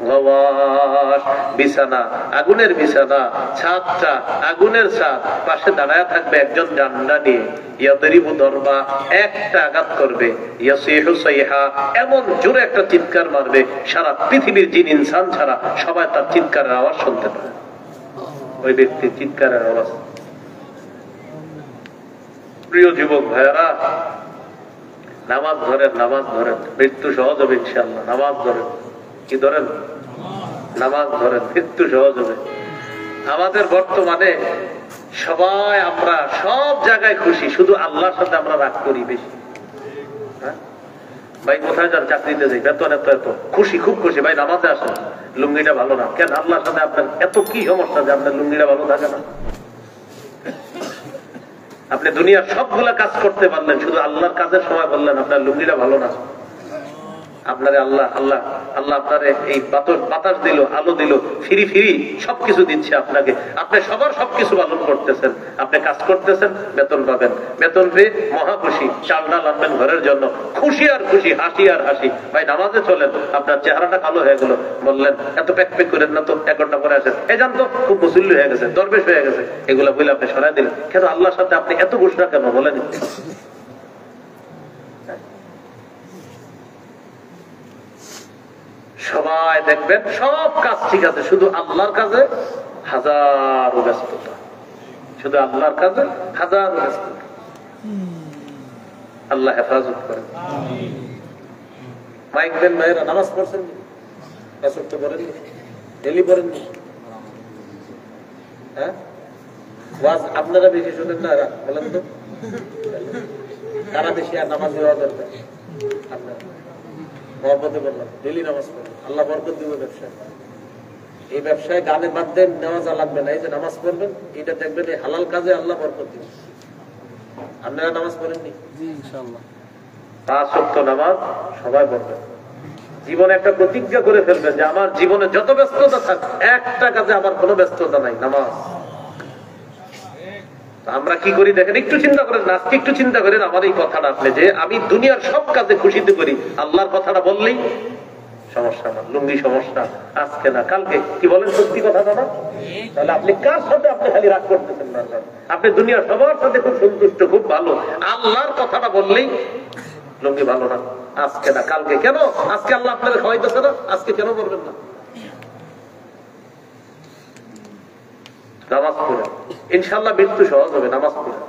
গাওয়াশ। বিছানা, আগুনের বিছানা, ছাদটা আগুনের ছাদ, পাশে দাঁড়ায় থাকবে একজন ডান্ডা নিয়ে। ইয়াদরিবু দরবা, একটা আঘাত করবে। ইয়াসিহু সাইহা, এমন জোরে একটা চিৎকার মারবে সারা পৃথিবীর জিন ইনসান ছাড়া সবাই তার চিৎকারের আওয়াজ শুনতে পাবে। ওই ব্যক্তির চিৎকারের আওয়াজ। প্রিয় যুবক ভাইয়ারা, নামাজ ধরেন, নামাজ ধরেন, মৃত্যু সহজ হবে ইনশাআল্লাহ। নামাজ ধরেন, কি ধরেন? নামাজ ধরেন, মৃত্যু সহজ হবে। আমাদের বর্তমানে সবাই, আমরা সব জায়গায় খুশি, শুধু আল্লাহর সাথে আমরা রাগ করি বেশি। ভাই কোথায় যান? চাকরিতে যাই, বেতন এত এত, খুশি, খুব খুশি। ভাই নামাজে আসেন, লুঙ্গিটা ভালো না কেন? আল্লাহর সাথে আপনার এত কি সমস্যা যে আপনার লুঙ্গিটা ভালো থাকে না? আপনি দুনিয়ার সবগুলা কাজ করতে পারলেন, শুধু আল্লাহর কাজের সময় বললেন আপনার লুঙ্গিটা ভালো না। আপনারে আল্লাহ আল্লাহ আল্লাহ আপনারে এই বাতাস দিল, আলো দিল, ফিরি ফিরি সবকিছু দিচ্ছে আপনাকে। আপনি সবার সবকিছু পালন করতেছেন, আপনি কাজ করতেছেন, বেতন পাবেন, বেতন পেয়ে মহা খুশি, চাল ডাল আনবেন ঘরের জন্য, খুশি আর খুশি, হাসি আর হাসি। ভাই নামাজে চলেন, আপনার চেহারাটা কালো হয়ে গেল, বললেন এত প্যাক প্যাক করেন না তো, 1 ঘন্টা পরে আসেন, এই জানতো খুব মুসল্লি হয়ে গেছে, দরবেশ হয়ে গেছে, এগুলা বলে আপনি সরাই দিলেন। কেন আল্লাহর সাথে আপনি এত ঘোষণা কেন বলেন? সবাই দেখবেন সব কাজ ঠিক আছে, শুধু আল্লাহর কাজে হাজারো ব্যস্ততা, শুধু আল্লাহর কাজে হাজারো ব্যস্ততা। আল্লাহ হেফাজত করেন। মাইক দেন ভাইয়েরা, নামাজ পড়ছেন? পড়েননি? ডেলি পড়েননি? হ্যাঁ, আপনারা বেশি শোনেন না, বলেন তো তারা বেশি আর নামাজ দেওয়া দরকার? আপনারা মহব্বতে বললাম, ডেলি নামাজ পড়েন, আল্লাহ বরকত দিব ব্যবসায়। এই ব্যবসায় গানে বাদ দেন, নেওয়া লাগবে না, এই যে নামাজ পড়বেন, এটা দেখবেন এই হালাল কাজে আল্লাহ বরকত দিবে। আপনারা নামাজ পড়েননি? ইনশাআল্লাহ 5 ওয়াক্ত নামাজ সবাই পড়বেন। জীবনে একটা প্রতিজ্ঞা করে ফেলবেন যে আমার জীবনে যত ব্যস্ততা থাক, একটা কাজে আমার কোনো ব্যস্ততা নাই, নামাজ। আমরা কি করি দেখেন, একটু চিন্তা করেন, আজকে একটু চিন্তা করেন আমার এই কথাটা আপনি, যে আমি দুনিয়ার সব কাজে খুশিতে করি, আল্লাহর কথাটা বললেই সমস্যা, আমার লুঙ্গি সমস্যা, আজকে না কালকে। কি বলেন, সত্যি কথাটা না? তাহলে আপনি কার সাথে আপনি খালি রাগ করতেছেন না? আপনি দুনিয়ার সবার সাথে খুব সন্তুষ্ট, খুব ভালো, আল্লাহর কথাটা বললেই লুঙ্গি ভালো না, আজকে না কালকে। কেন? আজকে আল্লাহ আপনাদের খাওয়াইতেছে না, আজকে কেন বলবেন না? নামাজ পড়ে ইনশাআল্লাহ মৃত্যু সহজ হবে। নামাজ পড়ে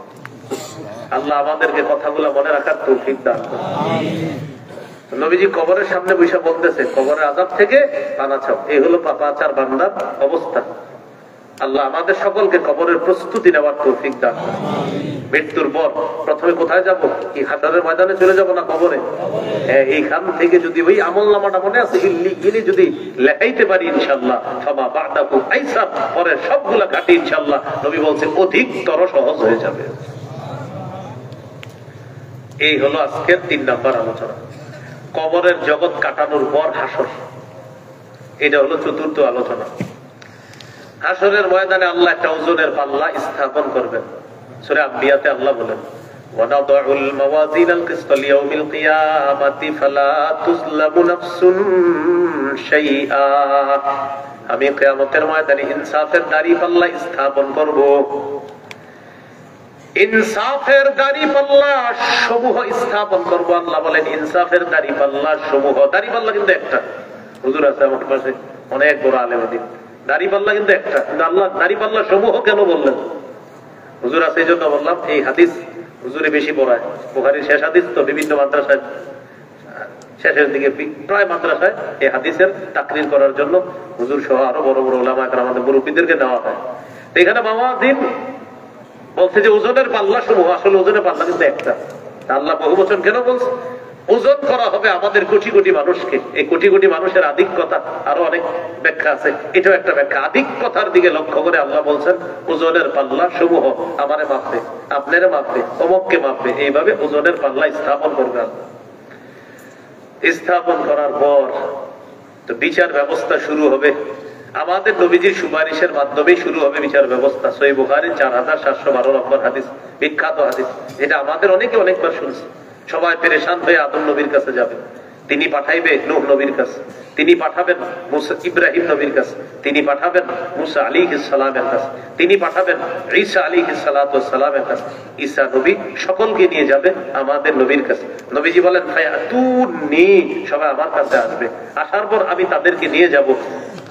আল্লাহ আমাদেরকে কথাগুলো মনে রাখার তৌফিক দান করুন। নবীজি কবরের সামনে বসে বলতেছে, কবরের আযাব থেকে বাঁচাও। এই হলো পাপাচার বান্দার অবস্থা। আল্লাহ আমাদের সকলকে কবরের প্রস্তুতি নেওয়ার তৌফিক দান করুন। মৃত্যুর পর প্রথমে কোথায় যাব? এই হাসরের ময়দানে চলে যাব না কবরে? এইখান থেকে যদি ওই আমলনামাটা মনে আছে, ইনি যদি লেখাইতে পারি ইনশাআল্লাহ, ফামা বা'দাহু আইসার, পরের সবগুলা কাটি ইনশাআল্লাহ, নবী বলছে অধিকতর সহজ হয়ে যাবে। এই হলো আজকের 3 নম্বর আলোচনা, কবরের জগৎ কাটানোর পর হাসর। এটা হলো 4র্থ আলোচনা। হাসরের ময়দানে আল্লাহ একটা ওজনের পাল্লা স্থাপন করবেন। সূরা আম্বিয়াতে আল্লাহ বলেন, ওয়ানাদউল মাওয়াজিনাল কিসত লিয়াউমিল কিয়ামাতি ফালা তুজলামু নাফসুন শাইআ। আমি কিয়ামতের ময়দানে ইনসাফের দাড়ি পাল্লা স্থাপন করব। ইনসাফের দাড়ি পাল্লা সমূহ স্থাপন করব। আল্লাহ বলেন ইনসাফের দাড়ি পাল্লা সমূহ। দাড়ি পাল্লা কিন্তু একটা। হুজুর আছে আমার পাশে, অনেক বড় আলেম দিন। দাড়ি পাল্লা কিন্তু একটা, কিন্তু আল্লাহ দাড়ি পাল্লা সমূহ কেন বললেন? হুজুর আছে এই জন্য বললাম, এই হাদিস হুজুরে বেশি পড়ায়। বুখারীর শেষ হাদিস তো, বিভিন্ন মাদ্রাসায় শেষের দিকে প্রায় মাদ্রাসায় এই হাদিসের তাকরীর করার জন্য হুজুর সহ আরো বড় বড় উলামা একরাম, আমাদের মুরব্বিদেরকে নেওয়া হয়। তো এখানে মাওয়াজিন বলছে যে ওজনের পাল্লা সমূহ, আসলে ওজনের পাল্লা কিন্তু একটা। আল্লাহ বহু বচন কেন বলছে? ওজন করা হবে আমাদের কোটি কোটি মানুষকে। এই কোটি কোটি মানুষের আধিক্যতা আরো অনেক ব্যাখ্যা আছে, এটাও একটা ব্যাখ্যা। আধিক্যতার দিকে লক্ষ্য করে আল্লাহ বলছেন ওজনের পাল্লা সমূহ আমারে মাপবে, আপনারে মাপবে, অমুককে মাপবে, এইভাবে ওজনের পাল্লা স্থাপন করবে। স্থাপন করার পর তো বিচার ব্যবস্থা শুরু হবে। আমাদের নবীজির সুপারিশের মাধ্যমে শুরু হবে বিচার ব্যবস্থা। সহিহ বুখারী 4712 নম্বর হাদিস, বিখ্যাত হাদিস, এটা আমাদের অনেকে অনেকবার শুনছে। সবাই পেরেশান হয়ে আদম নবীর কাছে যাবে, তিনি পাঠাইবে নূহ নবীর কাছে, তিনি পাঠাবেন মুসা ইব্রাহিম নবীর কাছে, তিনি পাঠাবেন মুসা আলাইহিস সালামের কাছে, তিনি পাঠাবেন ঈসা আলাইহিস সালাতু সালামের কাছে। ঈসা নবী সকলকে নিয়ে যাবে আমাদের নবীর কাছে। নবীজি বলেন ফায়াতুনি, সবাই আমার কাছে আসবে, আসার পর আমি তাদেরকে নিয়ে যাব,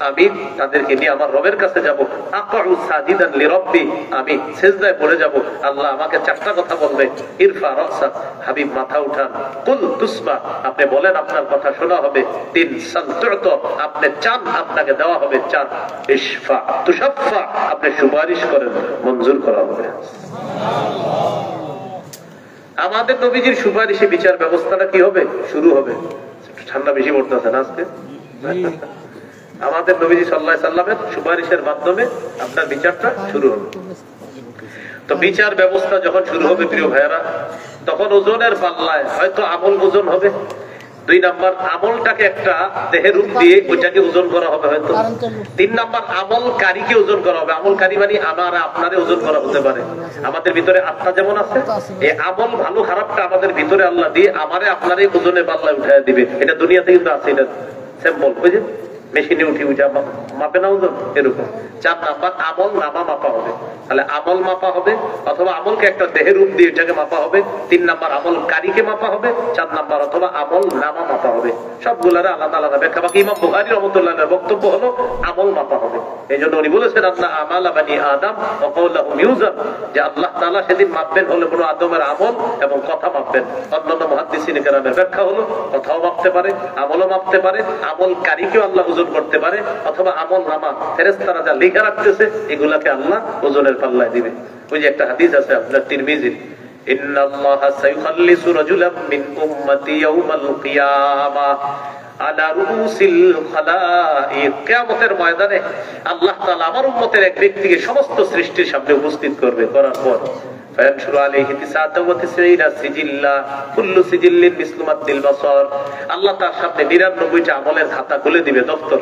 আমি তাদেরকে নিয়ে আমার রবের কাছে যাব। আকাউ সাজিদান লিরাব্বি, আমি সিজদায় পড়ে যাব। আল্লাহ আমাকে চারটা কথা বলবে, ইরফা রাসা, হাবিব মাথা উঠান, কুল তুসমা, আপনি বলেন আপনার কথা শোনা হবে, তিন সালতুত, আপনি চান আপনাকে দেওয়া হবে, চার ইশফা তুশাফা, আপনি সুপারিশ করেন মঞ্জুর করা হবে। আমাদের নবীজির সুপারিশে বিচার ব্যবস্থাটা কি হবে, শুরু হবে। ঠান্ডা বেশি পড়তেছে না আজকে? আমাদের নবীজি সাল্লাল্লাহু আলাইহি সাল্লামের সুপারিশের মাধ্যমে আপনার বিচারটা শুরু হবে। তো বিচার ব্যবস্থা যখন শুরু হবে প্রিয় ভাইয়েরা, তখন ওজনের পাল্লায় হয়তো আমল ওজন হবে। 2 নাম্বার, আমলটাকে একটা দেহের রূপ দিয়ে ওইটাকে ওজন করা হবে হয়তো। 3 নাম্বার, আমলকারীকে ওজন করা হবে। আমলকারী মানে আমার আপনারে ওজন করা হতে পারে। আমাদের ভিতরে আত্মা যেমন আছে, এই আমল ভালো খারাপটা আমাদের ভিতরে আল্লাহ দিয়ে আমারে আপনারে ওজনে পাল্লায় উঠায় দিবে। এটা দুনিয়াতে কিন্তু আছে, এটা স্যাম্পল বুঝে মেশিনে উঠি উঠা মাপে না ওজন, এরকম। 4 নাম্বার, আমল নামা মাপা হবে। তাহলে আমল মাপা হবে, অথবা আমলকে একটা দেহের রূপ দিয়ে এটাকে মাপা হবে। 3 নাম্বার, আমলকারীকে মাপা হবে। 4 নাম্বার, অথবা আমল নামা মাপা হবে। সবগুলার আলাদা আলাদা ব্যাখ্যা। বাকি ইমাম বুখারী রাহমাতুল্লাহির বক্তব্য হলো আমল মাপা হবে। এই জন্য উনি বলেছেন আল্লাহ আমালা বানি আদম ওয়া কওলাহুম ইউজান, যে আল্লাহ তাআলা সেদিন মাপবেন হলো কোনো আদমের আমল এবং কথা মাপবেন। অন্যান্য মুহাদ্দিসিন কেরামের ব্যাখ্যা হলো কথাও মাপতে পারে, আমলও মাপতে পারে, আমলকারীকেও আল্লাহ ওজন করতে পারে, অথবা আমল নামা ফেরেশতারা যা লিখে রাখতেছে এগুলাকে আল্লাহ ওজনের পাল্লায় দিবে। ওই যে একটা হাদিস আছে আপনার তিরমিজির, ইন্নাল্লাহা সায়ুখাল্লিসু রাজুলাম মিন উম্মতি ইয়াউমাল কিয়ামাহ আলা রুউসিল খালাইক, কিয়ামতের ময়দানে আল্লাহ তাআলা আমার উম্মতের এক ব্যক্তিকে সমস্ত সৃষ্টির সামনে উপস্থিত করবে, করার পর ফায়ানশুরু আলাইহি 99 সিজিল্লা কুল্লু সিজিল্লিন মিসলু মাদ্দিল বাসার, আল্লাহ তার সামনে 99টা আমলের খাতা খুলে দিবে, দফতর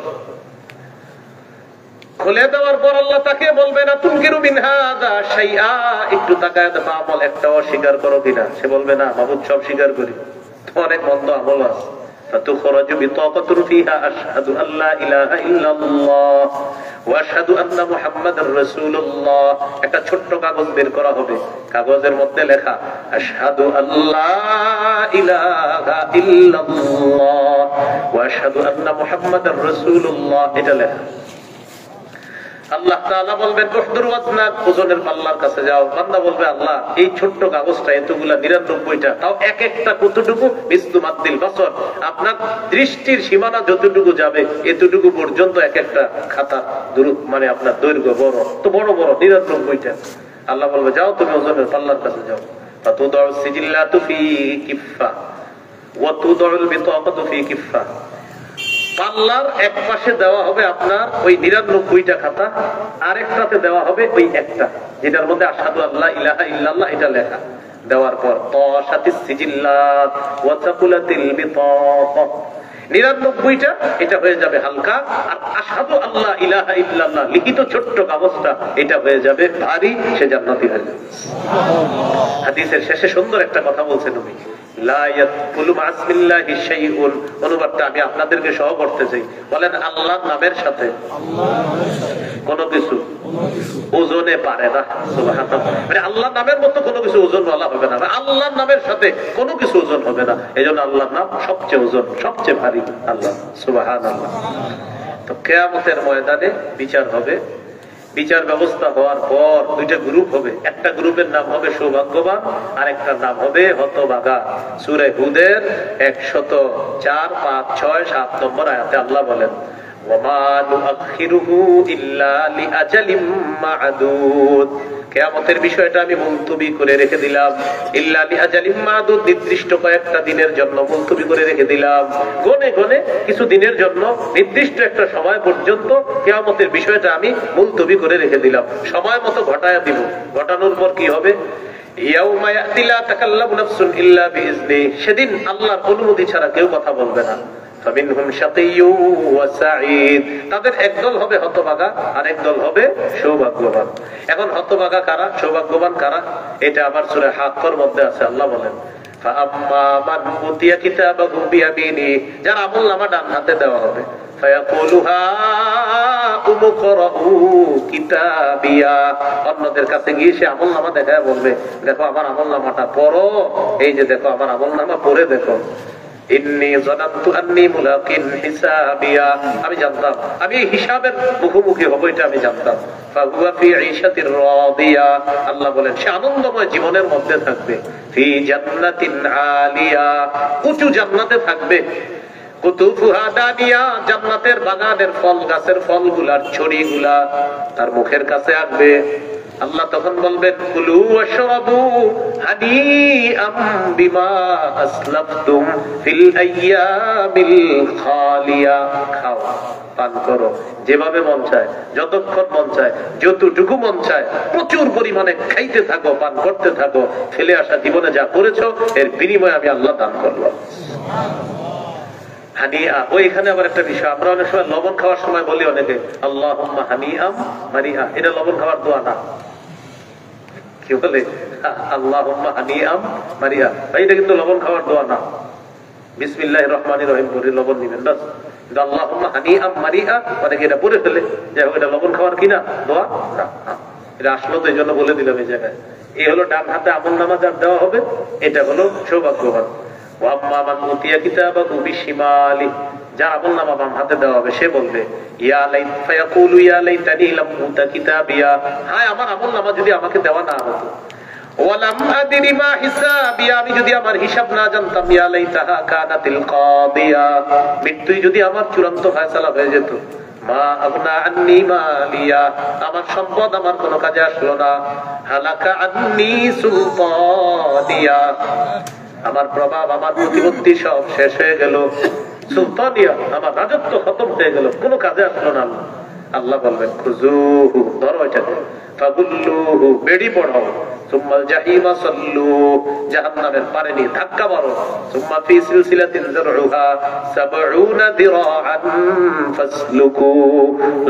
খুলে দেওয়ার পর আল্লাহ তাকে বলবে না তুনকিরু মিন হাযা শাইআ, একটু তাকায় দেখো আমল একটাও স্বীকার করো কিনা। সে বলবে না মাবুদ সব স্বীকার করি, তো অনেক মন্দ আমল আছে। ফাতুখরাজু বিতাকাতুন ফিহা আশহাদু আল্লা ইলাহা ইল্লাল্লাহ ওয়া আশহাদু আন্না মুহাম্মাদার রাসূলুল্লাহ, একটা ছোট্ট কাগজ বের করা হবে, কাগজের মধ্যে লেখা আশহাদু আল্লা ইলাহা ইল্লাল্লাহ ওয়া আশহাদু আন্না মুহাম্মাদার রাসূলুল্লাহ, এটা লেখা। আল্লাহ তাআলা বলবেন উহদুর ওয়াজনাক, ওজনের পাল্লার কাছে যাও। বান্দা বলবে আল্লাহ এই ছোট্ট কাগজটা এতগুলা 99টা, তাও এক একটা কতটুকু মিসলু মাদ্দিল বাসর, আপনার দৃষ্টির সীমানা যতটুকু যাবে এতটুকু পর্যন্ত এক একটা খাতা মানে আপনার দৈর্ঘ্য বড়, তো বড় বড় 99টা। আল্লাহ বলবে যাও তুমি ওজনের পাল্লার কাছে যাও। ফাতুদাউ সিজিল্লাতু ফি কিফা ওয়া তুদাউল বিতাকাতু ফি কিফা, পাল্লার এক পাশে দেওয়া হবে আপনার ওই 99টা খাতা, আরেকটাতে দেওয়া হবে ওই একটা যেটার মধ্যে আশহাদু আল্লা ইলাহা ইল্লাল্লাহ এটা লেখা। দেওয়ার পর তাশাতিস সিজিল্লাত ওয়া তাকুলাতিল বিতাকা, 99টা এটা হয়ে যাবে হালকা, আর আশহাদু আল্লা ইলাহা ইল্লাল্লাহ লিখিত ছোট্ট কাগজটা এটা হয়ে যাবে ভারী, সে জান্নাতি হয়ে যাবে। হাদিসের শেষে সুন্দর একটা কথা বলছেন নবী, লা ইয়াদখুলু মা'আসমিল্লাহি শাইউন, অনুবাদটা আমি আপনাদেরকে সহ করতে চাই। বলেন আল্লাহর নামের সাথে কোনো কিছু ওজনে পারে না। সুবহানাল্লাহ, মানে আল্লাহর নামের মতো কোনো কিছু ওজন বলা হবে না, আল্লাহর নামের সাথে কোনো কিছু ওজন হবে না। এজন্য আল্লাহর নাম সবচেয়ে ওজন, সবচেয়ে ভারী আল্লাহ। সুবহানাল্লাহ। তো কিয়ামতের ময়দানে বিচার হবে। বিচার ব্যবস্থা হওয়ার পর 2টা গ্রুপ হবে, একটা গ্রুপের নাম হবে সৌভাগ্যবান, আর একটা নাম হবে হতভাগা। সূরা হুদের 104, 5, 6, 7 নম্বর আয়াতে আল্লাহ বলেন ওয়া মা নুআখিরুহু ইল্লা লিআজালিম মা'দুদ, কিয়ামতের বিষয়টা আমি মুলতবি করে রেখে দিলাম, ইল্লা লিআজালিম মাদুদ, নির্দিষ্ট কয়েকটা দিনের জন্য মুলতবি করে রেখে দিলাম। গনে গনে কিছু দিনের জন্য নির্দিষ্ট একটা সময় পর্যন্ত কিয়ামতের বিষয়টা আমি মুলতবি করে রেখে দিলাম, সময় মতো ঘটায়া দিব। ঘটানোর পর কি হবে? ইয়াউমা ইয়াতি লা তাকাল্লামু নাফসুন ইল্লা বিইজনি, সেদিন আল্লাহর অনুমতি ছাড়া কেউ কথা বলবে না। ফামিনহুম শাকিয়্যু ওয়া সাঈদ, তাদের একদল হবে হতভাগা আর একদল হবে সৌভাগ্যবান। এখন হতভাগা কারা, সৌভাগ্যবান কারা? এটা আবার সূরা হাক্কর মধ্যে আছে। আল্লাহ বলেন ফাআম্মা মান উতিয়া কিতাবাহু বিয়ামিনি, যার আমলনামা ডান হাতে দেওয়া হবে, ফায়াকুলু হাউম ইকরাউ কিতাবিয়া, অন্যদের কাছে গিয়ে সে আমলনামা দেখায় বলবে, দেখো আমার আমলনামাটা পড়ো, এই যে দেখো আমার আমলনামা পড়ে দেখো। ইন্নী যানানতু আন্নী মুলাকিন হিসাবিয়া, আমি জানতাম আমি হিসাবের মুখোমুখি হব, এটা আমি জানতাম। ফাহুয়া ফি ঈশাতির রাদিয়া, আল্লাহ বলেন সে আনন্দময় জীবনের মধ্যে থাকবে। ফি জান্নাতিন আলিয়া, উঁচু জান্নাতে থাকবে। কুতুফুহা দানিয়া, জান্নাতের বাগানের ফল গাছের ফলগুলার ছড়িগুলা তার মুখের কাছে আসবে। আল্লাহ তখন বলবেন কুলু ওয়াশরাবু হানিআম বিমা আসলাফতুম ফিল আইয়ামিল খালিয়া, খাও পান করো যেভাবে মন চায়, যতক্ষণ মন চায়, যতটুকু মন চায়, প্রচুর পরিমাণে খাইতে থাকো, পান করতে থাকো। ফেলে আসা জীবনে যা করেছো এর বিনিময়ে আমি আল্লাহ দান করলাম। হানিআ, ওইখানে আবার একটা বিষয়, আমরা অনেক সময় লবণ খাওয়ার সময় বলি অনেকে আল্লাহুম্মা হানিআম মারিআ, এটা লবণ খাওয়ার দোয়া না। কি বলে? আল্লাহুম্মা হানিআম মারিআ, এটা কিন্তু লবণ খাওয়ার দোয়া না। বিসমিল্লাহির রহমানির রহিম বলে লবণ নিবেন বাস। কিন্তু আল্লাহুম্মা হানিআম মারিআ অনেকে এটা পড়ে ফেলে, যে এটা লবণ খাওয়ার কিনা দোয়া না। এটা আসলো তো এই জন্য বলে দিলাম এই জায়গায়। এই হলো ডান হাতে আমলনামা যার দেওয়া হবে, এটা হলো সৌভাগ্যবান। ওয়াম্মা মান উতিয়া কিতাবাহু বিশিমালি, যার আমলনামা বাম হাতে দেওয়া হবে সে বলবে ইয়া লাইত, ফায়াকুলু ইয়া লাইতানি লাম উতা কিতাবিয়া, হায় আমার আমলনামা যদি আমাকে দেওয়া না হতো। ওয়ালাম আদরি মা হিসাবিয়া, আমি যদি আমার হিসাব না জানতাম। ইয়া লাইতাহা কানাতিল কাদিয়া, মৃত্যুই যদি আমার চূড়ান্ত ফয়সালা হয়ে যেত। মা আগনা আন্নি মালিয়া, আমার সম্পদ আমার কোনো কাজে আসলো না। হালাকা আন্নি সুলতানিয়া, আমার প্রভাব আমার প্রতিপত্তি সব শেষ হয়ে গেল। সুলতানিয়া, আমার রাজত্ব খতম হয়ে গেল, কোনো কাজে আসলো না। আল্লাহ বলবেন খুজুহু, ধরো এটাকে, ফাগুল্লুহু, বেড়ি পড়াও, সুম্মাল জাহিমা সাল্লু, জাহান্নামের পারে নিয়ে ধাক্কা মারো, সুম্মা ফি সিলসিলাতিন যারউহা সাবউনা দিরাআন ফাসলুকু,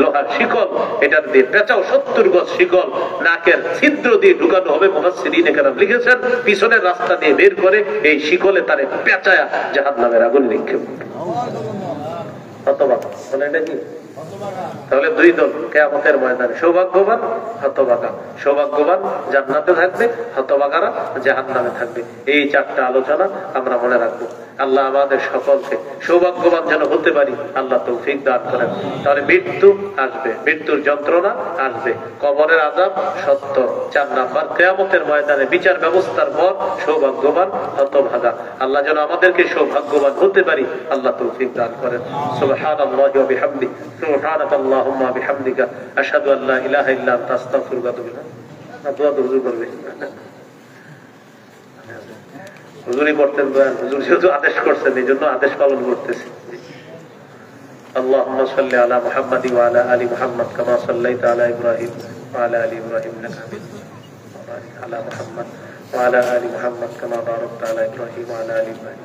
লোহার শিকল এটার দিয়ে পেঁচাও, 70 গজ শিকল নাকের ছিদ্র দিয়ে ঢুকানো হবে। মুফাসসিরিন কেরাম লিখেছেন পিছনের রাস্তা দিয়ে বের করে এই শিকলে তারে পেঁচায়া জাহান্নামের আগুন নিক্ষেপ। হতভাগা, মানে এটা কি? তাহলে দুই দল কিয়ামতের ময়দানে, সৌভাগ্যবান হতভাগা। সৌভাগ্যবান জান্নাতে থাকবে, হতভাগারা জাহান্নামে থাকবে। এই চারটা আলোচনা আমরা মনে রাখবো। আল্লাহ আমাদের সকলকে সৌভাগ্যবান যেন হতে পারি আল্লাহ তৌফিক দান করেন। তাহলে মৃত্যু আসবে, মৃত্যুর যন্ত্রণা আসবে, কবরের আযাব সত্য। 4 নাম্বার, কিয়ামতের ময়দানে বিচার ব্যবস্থার পর সৌভাগ্যবান হতভাগা। আল্লাহ যেন আমাদেরকে সৌভাগ্যবান হতে পারি আল্লাহ তৌফিক দান করেন। সুবহানাল্লাহি ওয়া বিহামদিহি, সুবহানাকাল্লাহুম্মা ওয়া বিহামদিকা, আশহাদু আল্লা ইলাহা ইল্লা আনতা, আস্তাগফিরুকা ওয়া আতুবু ইলাইক। দোয়া তো হুজুর করবে, হুজুরই করতেন দোয়া, হুজুর যেহেতু আদেশ করছেন এই জন্য আদেশ পালন করতেছি। আল্লাহুম্মা সাল্লি আলা মুহাম্মাদি ওয়া আলা আলি মুহাম্মাদ কামা সাল্লাইতা আলা ইব্রাহিম ওয়া আলা আলি ইব্রাহিম ইন্নাকা হামিদুম মাজিদ, ওয়া বারিক আলা মুহাম্মাদ ওয়া আলা আলি মুহাম্মাদ কামা বারাকতা আলা ইব্রাহিম ওয়া আলা আলি ইব্রাহিম।